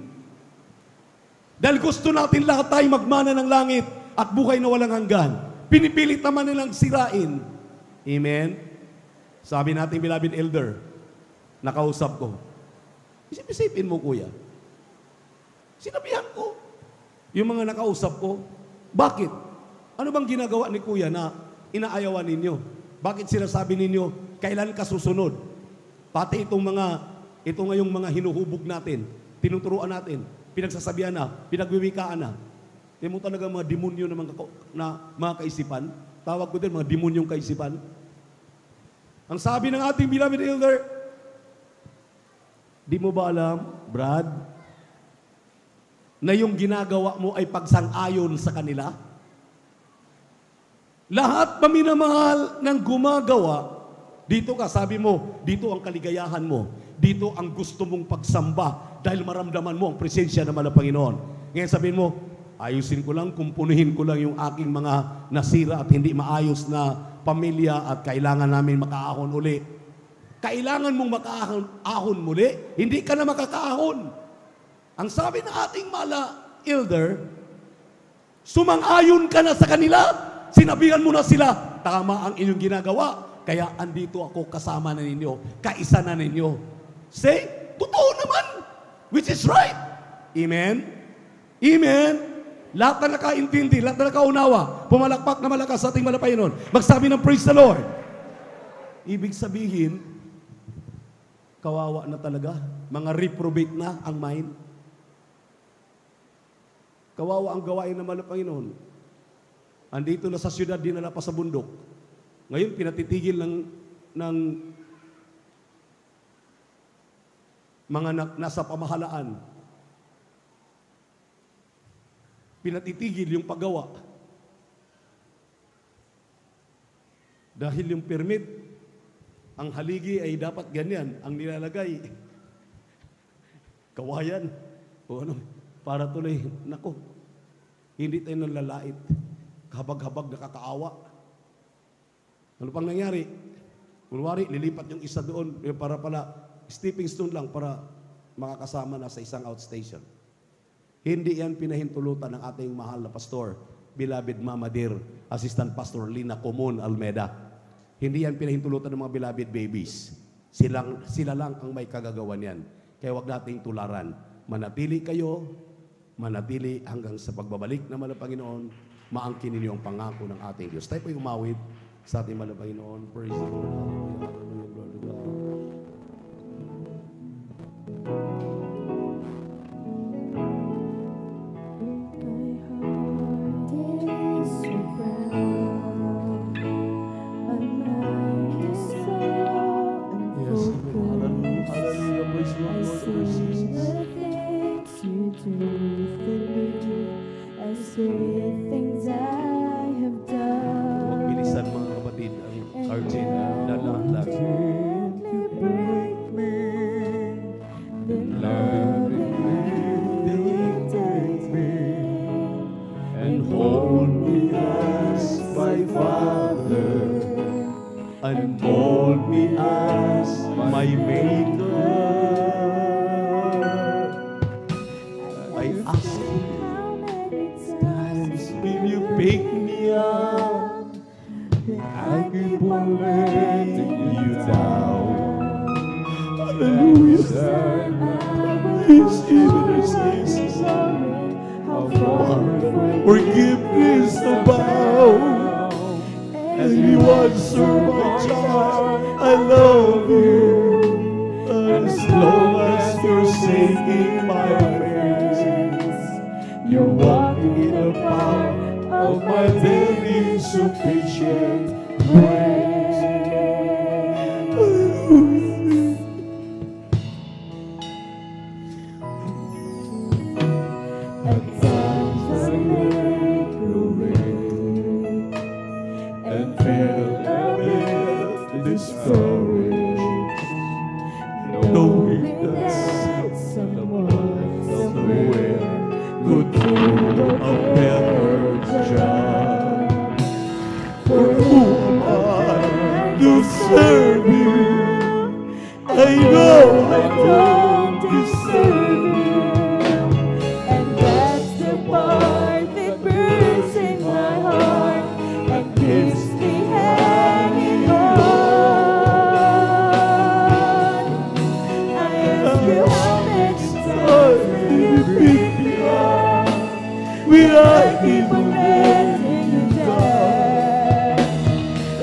Dahil gusto natin lahat tayo magmana ng langit at buhay na walang hanggan. Pinipilit naman nilang sirain. Amen? Sabi natin, beloved elder, nakausap ko. Isip-isipin mo, kuya. Sinabihan ko. Yung mga nakausap ko, bakit? Ano bang ginagawa ni kuya na inaayawan ninyo? Bakit sinasabi ninyo, kailan ka susunod? Pati itong ngayong mga hinuhubog natin, tinuturuan natin, pinagsasabihan na, pinagwiwikaan na. Hindi mo talaga mga demonyo na mga kaisipan. Tawag ko din mga demonyong kaisipan. Ang sabi ng ating beloved elder, di mo ba alam, Brad, na yung ginagawa mo ay pagsang-ayon sa kanila? Lahat paminamahal ng gumagawa, dito ka, sabi mo, dito ang kaligayahan mo. Dito ang gusto mong pagsamba dahil maramdaman mo ang presensya ng mahal na Panginoon. Ngayon sabihin mo, ayusin ko lang, kumpunuhin ko lang yung aking mga nasira at hindi maayos na pamilya at kailangan namin makaahon uli. Kailangan mong makaahon muli, hindi ka na makakaahon. Ang sabi ng ating mahal na elder, sumang-ayon ka na sa kanila, sinabihan mo na sila, tama ang inyong ginagawa, kaya andito ako kasama na ninyo, kaisa na ninyo. Say, totoo naman, which is right. Amen? Amen? Lahat na nakaintindi, lahat na nakaunawa, pumalakpak na malakas sa ating mahal na Panginoon. Magsabi ng praise the Lord. Ibig sabihin, kawawa na talaga, mga reprobate na ang mind. Kawawa ang gawain ng mahal na Panginoon. Andito na sa syudad, dinala pa sa bundok. Ngayon, pinatitigil ng mga nasa pamahalaan. Pinatitigil yung paggawa. Dahil yung permit, ang haligi ay dapat ganyan. Ang nilalagay, kawayan. O ano, para tuloy, nako, hindi tayo nanlalait. Habag-habag nakakaawa. Ano pang nangyari? Kunwari, nilipat yung isa doon para pala stepping stone lang para makakasama na sa isang outstation. Hindi yan pinahintulutan ng ating mahal na pastor, beloved Mama Dear, Assistant Pastor Lina Comon Almeda. Hindi yan pinahintulutan ng mga beloved babies. Sila lang ang may kagagawan yan. Kaya wag nating tularan. Manatili kayo, manatili hanggang sa pagbabalik naman ng Panginoon, maangkin ninyo ang pangako ng ating Diyos. Tayo po'y umawit sa ating mahal na Panginoon. Praise the Lord. Hallelujah. Hallelujah. Glory to God. Things I have done. Huwag bilisan mga kapatid ang cartoon. Lahat. Gently break me, then lovingly take me, And hold me as my Father, and mold me as my Maker. I ask you, how many times will you pick me up? I keep on letting you down. Hallelujah. Please even is how far forgiveness abound. As you answer my child, I love you. As long as you're singing my praise, you're walking in the power of my daily sufficient grace. Hallelujah. a better job. For who am I to serve you? I know I don't deserve you. And that's the part that burns in my heart and keeps me hanging on. I ask you how much time will you pick me up? Will I Keep on letting you down.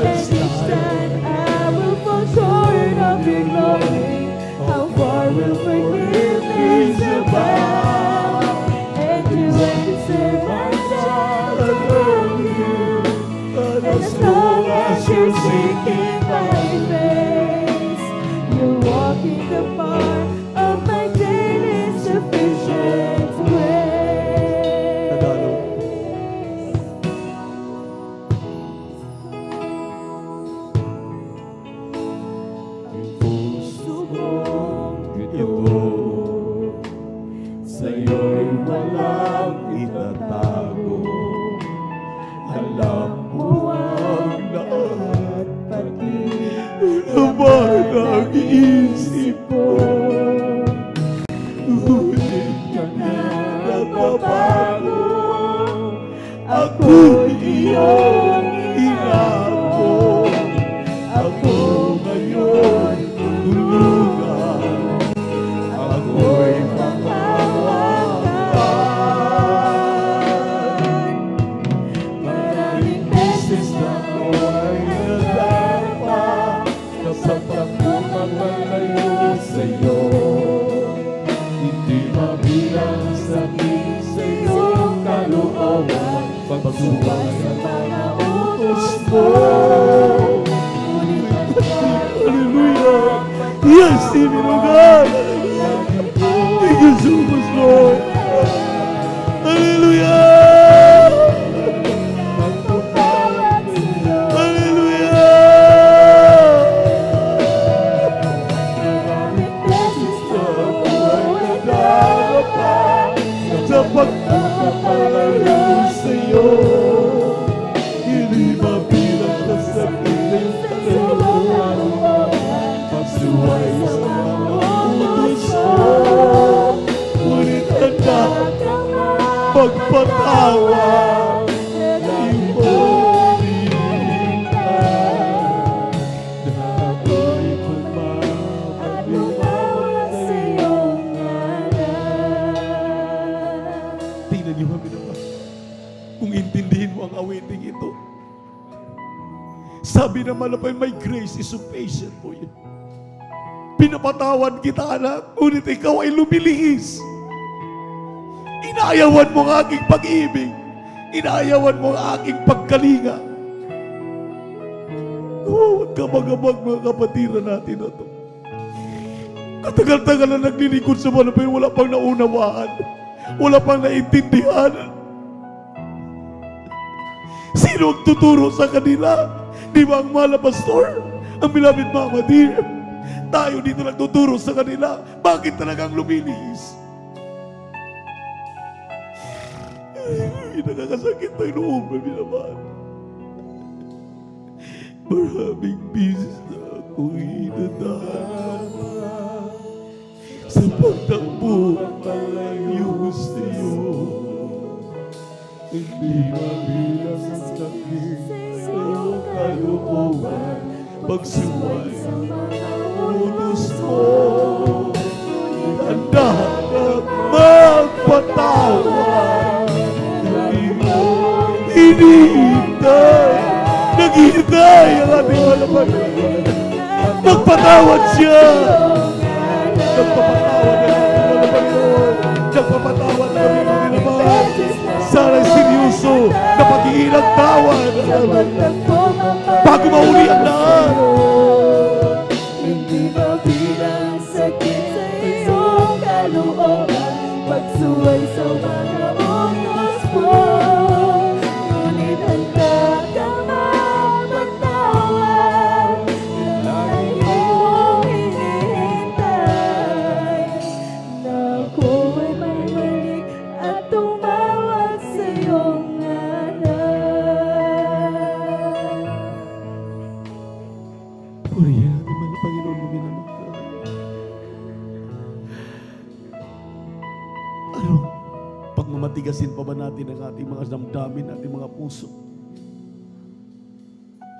And each time I will fall short of your glory. How far will forgiveness abound? And you answer my child, I love you. And as long as you're seeking my face, you're walking the path of my daily sufficient grace. Puso kong ito, sa'yo'y walang itatago. Alam mo ang lahat, pati naman ang isip ko? Ngunit ka na nagbabago. Ako'y iyong inako. Ako ngayon tulugan. Ako'y mahawakan. Maraming beses na ako ay nadapa kapag ako mamalayo sa'yo. Hindi mabilang sakit sa iyong kalooban pagsuway sa mga utos mo. Hallelujah! Yes, Stephen, oh God! Thank you so much, Lord! Hallelujah! Sa pagpapalayo sa'yo, hindi mabilang na sakit sa kalooban, pagsuway sa mga utos mo. Ngunit handa magpatawad, di mo hinihintay na ako'y Lumawa sa iyong ngalan. Tingnan niyo kami naman. Kung intindihin mo ang awiting ito. Sabi naman na pa, my grace is sufficient for you. Pinapatawad kita, anak, ngunit ikaw ay lumilihis. Inaayawan mo ang aking pag-ibig. Inaayawan mo ang aking pagkalinga. Huwag ka magabag mga kapatiran natin na ito. Katagal-tagal na naglilingkod sa mga pero wala pang naunawaan. Wala pang naintindihan. Sino ang tuturo sa kanila? Di ba ang mahal na pastor? Ang beloved Mama Dear? Tayo dito nagtuturo sa kanila. Bakit talagang lumilihis? Ay, nakakasakit ng loob na binaman. Maraming bisis na akong inadama sa pagtakbo palayo sa iyo. Hindi mabilang ang sakit sa iyong kalooban, pagsuway sa mga utos mo. Handa kang magpatawad, hindi mo hinihintay. Naghihintay ang ating malaman. Magpatawad siya. Nagpapatawad ang ating malaman mo. Nagpapatawad ang ating malaman. Sana'y seryoso na pag-iilang tawad. Bago mauli ang lahat. Hindi mabilang sakit sa iyong kalooban, pagsuway sa mga utos mo. Ngunit handa ka magpatawad, lagi mong hinihintay na ako ay may mali at tumawa Pagmamatigasin pa ba natin ang ating mga damdamin, ating mga puso?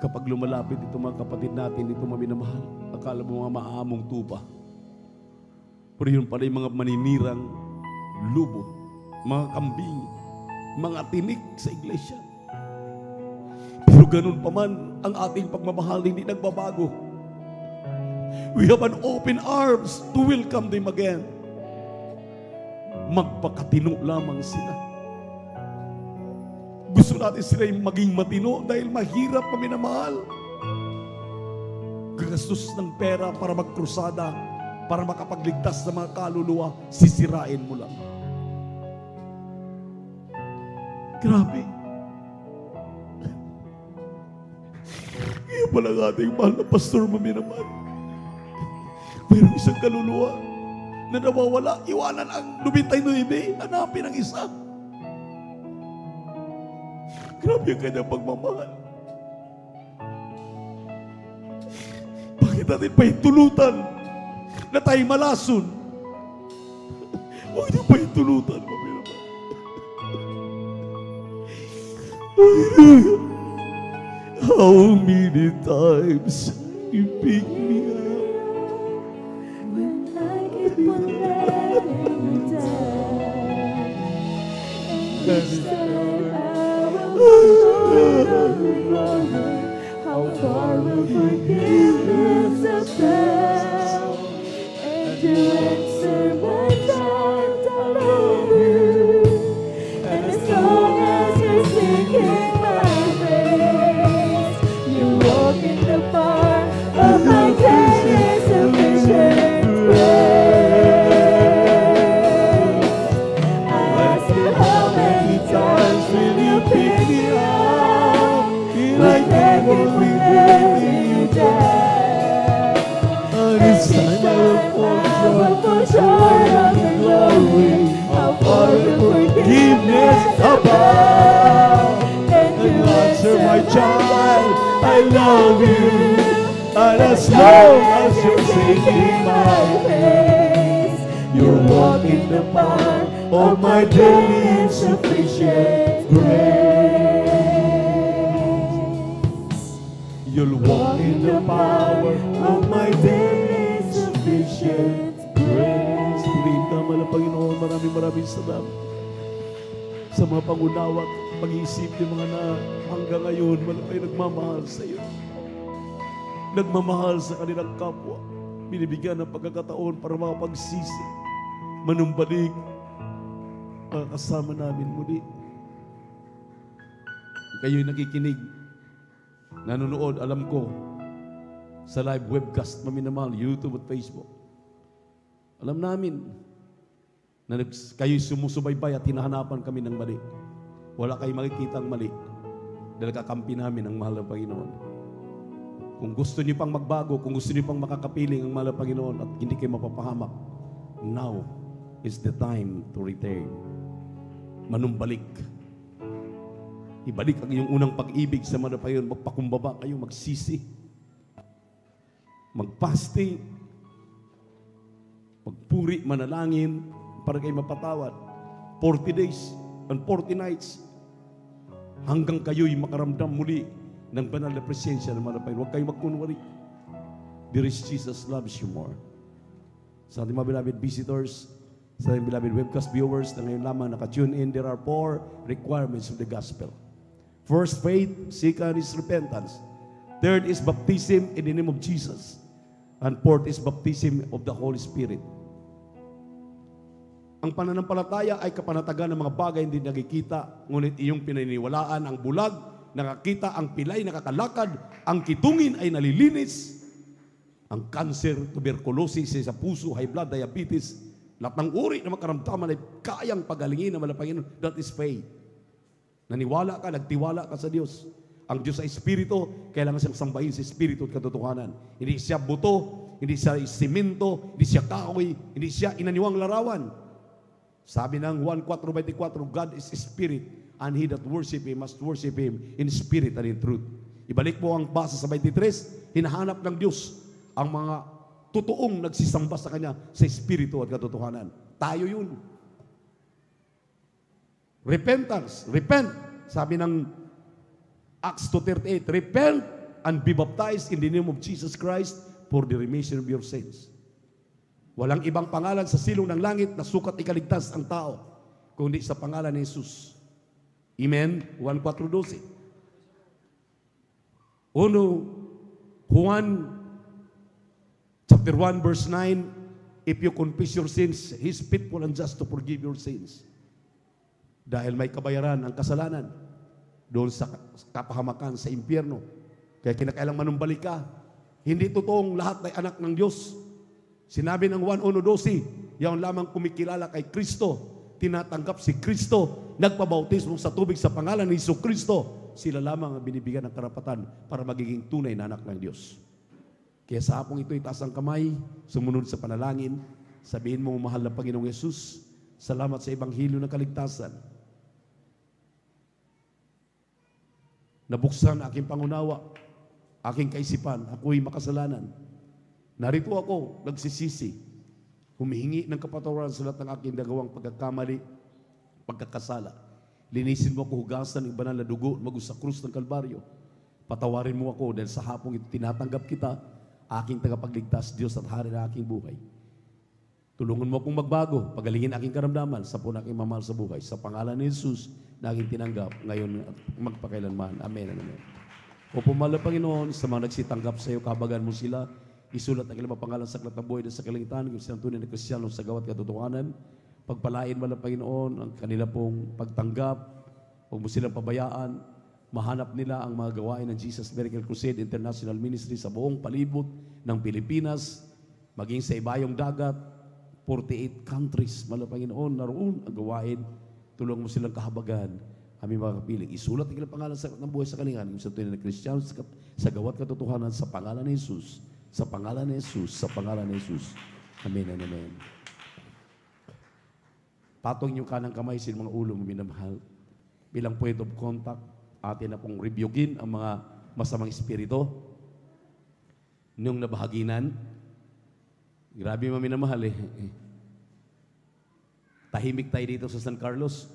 Kapag lumalapit ito mga kapatid natin, ito maminamahal, akala mo mga maamong tupa. Pero yun pala yung mga maninirang lubo, mga kambing, mga tinik sa iglesia. Pero ganun pa man, ang ating pagmamahal hindi nagbabago. We have an open arms to welcome them again. Magpakatino lamang sila. Gusto natin sila yung maging matino dahil mahirap paminamahal. Gagastos ng pera para magkrusada, para makapagligtas sa mga kaluluwa, sisirain mo lang. Grabe. Kaya pala ang ating mahal na pastor maminamahal. Mayroong isang kaluluwa na nawawala, iwanan ang 99, hanapin ang isa. Grabe ang kanyang pagmamahal. Bakit natin pahintulutan na tayo malason? Huwag niyo pahintulutan, maminamahal. How many times you pick me up? When I keep on letting you down, and each time I will fall, how far will forgiveness have found? And you answer my chant, I love you. And as long as you're singing my praise, you walk in the bar of my daily sufficient grace. I ask you how many times will you pick me up? Like that if we letting you down. This time I will fall short of the glory. How far will forgiveness abound? And you answer my child, I love you. And as long as you're singing my praise, you'll walk in the power of my daily insufficient grace. You'll walk in the power of my daily sufficient grace. Purihin ka man ang Panginoon, maraming salamat sa mga pangunawa at pag-iisip ng mga na hanggang ngayon malapay nagmamahal sa iyo. Nagmamahal sa kanilang kapwa. Binibigyan ng pagkakataon para makapagsisi, manumbalik, kasama namin muli. Kayo'y nakikinig, nanonood, alam ko, sa live webcast, maminamahal, YouTube at Facebook. Alam namin na kayo'y sumusubaybay at hinahanapan kami ng mali. Wala kayong makikitang mali dahil kakampi namin ang mahal ng Panginoon. Kung gusto niyo pang magbago, kung gusto niyo pang makakapiling ang mahal ng Panginoon at hindi kayo mapapahamak, now is the time to return. Manumbalik. Ibalik ang iyong unang pag-ibig sa mahal ng Panginoon. Magpakumbaba kayo, magsisi. Mag-fasting. Magpuri, manalangin para kayo mapatawad. 40 days and 40 nights hanggang kayo'y makaramdam muli ng banal na presensya ng mga Panginoon. Huwag kayong magkunwari. Dear Jesus loves you more. Sa ating mga beloved visitors, sa ating beloved webcast viewers na ngayon lamang naka-tune in, there are 4 requirements of the gospel. First, faith. Second is repentance. Third is baptism in the name of Jesus. And fourth is baptism of the Holy Spirit. Ang pananampalataya ay kapanatagan ng mga bagay hindi nakikita, ngunit iyong pinaniniwalaan ang bulag, nakakita ang pilay, nakakalakad, ang kitungin ay nalilinis, ang cancer, tuberculosis sa puso, high blood, diabetes, lahat ng uri na makaramdaman ay kayang pagalingin ng mga Panginoon. That is faith. Naniwala ka, nagtiwala ka sa Diyos. Ang Diyos ay Espiritu, kailangan siyang sambahin sa Espiritu at katotohanan. Hindi siya buto, hindi siya simento, hindi siya kahoy, hindi siya inaniwang larawan. Sabi ng Juan 4:24, God is Spirit, and he that worship Him must worship Him in spirit and in truth. Ibalik mo ang basa sa 23, hinahanap ng Diyos ang mga totoong nagsisamba sa Kanya sa Espiritu at katotohanan. Tayo yun. Repentance. Repent. Sabi ng Acts 2:38, repent and be baptized in the name of Jesus Christ for the remission of your sins. Walang ibang pangalan sa silong ng langit na sukat ikaligtas ang tao, kundi sa pangalan ni Jesus. Amen? 1:4-12. Juan chapter 1 verse 9, if you confess your sins, He's faithful and just to forgive your sins. Dahil may kabayaran ang kasalanan doon sa kapahamakan sa impyerno. Kaya kinakailang manumbalik ka. Hindi totoong lahat ay anak ng Diyos. Sinabi ng 1:12, yaon lamang kumikilala kay Kristo, tinatanggap si Kristo, nagpabautismo sa tubig sa pangalan ni Hesus Kristo, sila lamang ang binibigyan ng karapatan para magiging tunay na anak ng Diyos. Kaya sa hapong ito, itaas ang kamay, sumunod sa panalangin, sabihin mo, mahal na Panginoong Yesus, salamat sa Ebanghelyo ng kaligtasan. Nabuksan aking pangunawa, aking kaisipan, ako'y makasalanan. Narito ako, nagsisisi, humihingi ng kapatawaran sa lahat ng aking nagawang pagkakamali, pagkakasala. Linisin mo ako, hugasan ng banal na dugo, magus sa krus ng Kalbaryo. Patawarin mo ako dahil sa hapong ito tinatanggap kita, aking tagapagligtas, Diyos at Hari na aking buhay. Tulungan mo akong magbago, pagalingin aking karamdaman sa po na aking mamahal sa buhay. Sa pangalan ni Jesus na aking tinanggap ngayon at magpakailanman. Amen and amen. O pumala Panginoon, sa mga nagsitanggap sa iyo, kabagan mo sila, isulat ang ilang pangalan sa aklat ng buhay na sa kalangitan, kung silang tunay na Kristiyano sa gawat katotohanan. Pagpalain mo lang Panginoon ang kanila pong pagtanggap, huwag mo silang pabayaan, mahanap nila ang mga gawain ng Jesus Miracle Crusade International Ministry sa buong palibot ng Pilipinas, maging sa ibayong dagat, 48 countries, mahal na Panginoon, naroon ang gawain, tulong mo silang kahabagan, aming mga kapiling. Isulat ang ilang pangalan sa ng buhay sa kalingan, yung sa tunay na Kristiyano, sa gawat katotohanan, sa pangalan ni Jesus, sa pangalan ni Jesus, sa pangalan ni Jesus. Amen and amen. Patong yung kanang kamay sa mga ulo mo, minamahal. Bilang point of contact, atin na pong rebukin ang mga masamang espiritu. Nung nabahaginan, grabe mga minamahal eh. Tahimik tayo dito sa San Carlos.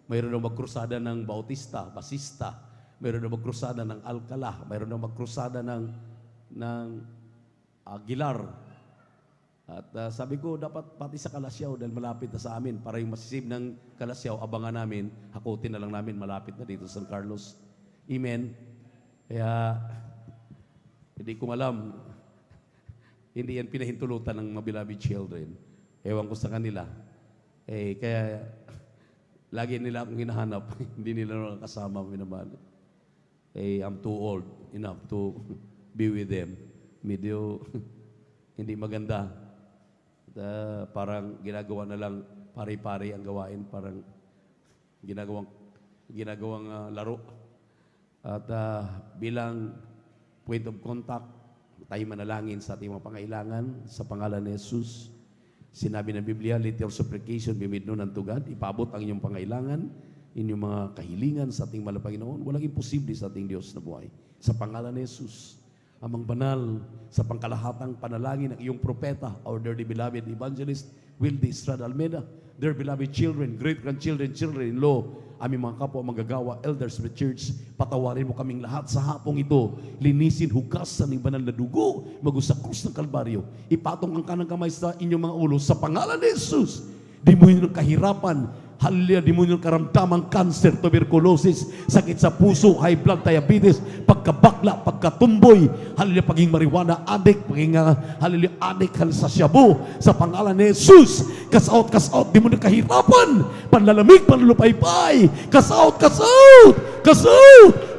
Mayroon na magkrusada ng Bautista, Basista. Mayroon na magkrusada ng Alcala. Mayroon na magkrusada ng Aguilar. At sabi ko, dapat pati sa Kalasyaw dahil malapit na sa amin. Para yung masisib ng Kalasyaw, abangan namin, hakutin na lang namin, malapit na dito sa San Carlos. Amen. Kaya, hindi kong alam, hindi yan pinahintulutan ng mga beloved children. Ewan ko sa kanila. Kaya, lagi nila akong hinahanap. Hindi nila nakasama, minamahal. I'm too old enough to be with them. Medyo hindi maganda. Parang ginagawa na lang pari-pari ang gawain. Parang ginagawang laro. At bilang point of contact, tayo manalangin sa ating mga pangailangan sa pangalan ni Jesus. Sinabi ng Biblia, let your supplication be made known unto God. Ipabot ang inyong pangailangan, inyong mga kahilingan sa ating mahal na Panginoon. Walang imposible sa ating Diyos na buhay. Sa pangalan ni Jesus, amang banal, sa pangkalahatang panalangin ng iyong propeta, our dearly beloved evangelist, Wildy Estrada Almeida, their beloved children, great-grandchildren, children-in-law, aming mga kapwa manggagawa, elders of the church, patawarin mo kaming lahat sa hapong ito. Linisin, hugasan ng banal na dugo, magus sa krus ng Kalbaryo. Ipatong ang kanang kamay sa inyong mga ulo sa pangalan ni Jesus. Di mo yun ng kahirapan, hallelujah, di mo yun karamdamang cancer, tuberculosis, sakit sa puso, high blood, diabetes, pagkabakla, pagkatumboy, hallelujah, paging marijuana addict, paging hallelujah, addict sa shabu, sa pangalan ni Jesus. Cast out, di mo na kahirapan, panlalamig, panlulupaypay, cast out,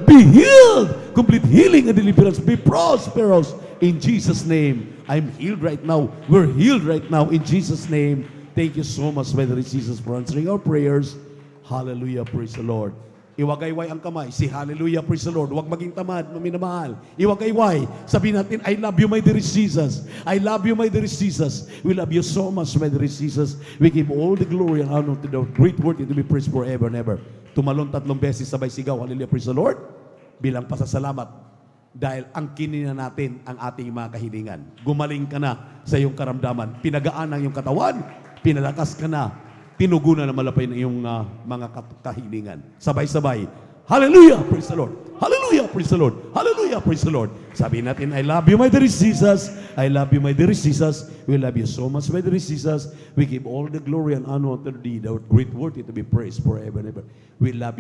be healed, complete healing and deliverance, be prosperous in Jesus' name. I'm healed right now, we're healed right now in Jesus' name. Thank you so much, Brother Jesus, for answering our prayers. Hallelujah, praise the Lord. Iwagayway ang kamay. Si hallelujah, praise the Lord. Huwag maging tamad, minamahal. Iwagayway. Sabihin natin, I love you, my dear Jesus. I love you, my dear Jesus. We love you so much, my dear Jesus. We give all the glory and honor to the great word to be praised forever and ever. Tumalon 3 beses sabay sigaw, hallelujah, praise the Lord. Bilang pasasalamat. Dahil angkinin na natin ang ating mga kahilingan. Gumaling ka na sa iyong karamdaman. Pinagaan ang iyong katawan. Pinalakas ka na. tinugunan na malapay ng iyong mga kahilingan. Sabay-sabay. Hallelujah! Praise the Lord! Hallelujah! Praise the Lord! Hallelujah! Praise the Lord! Sabihin natin, I love you, my dear Jesus. I love you, my dear Jesus. We love you so much, my dear Jesus. We give all the glory and honor to thee, thou great worthy to be praised forever and ever. We love you.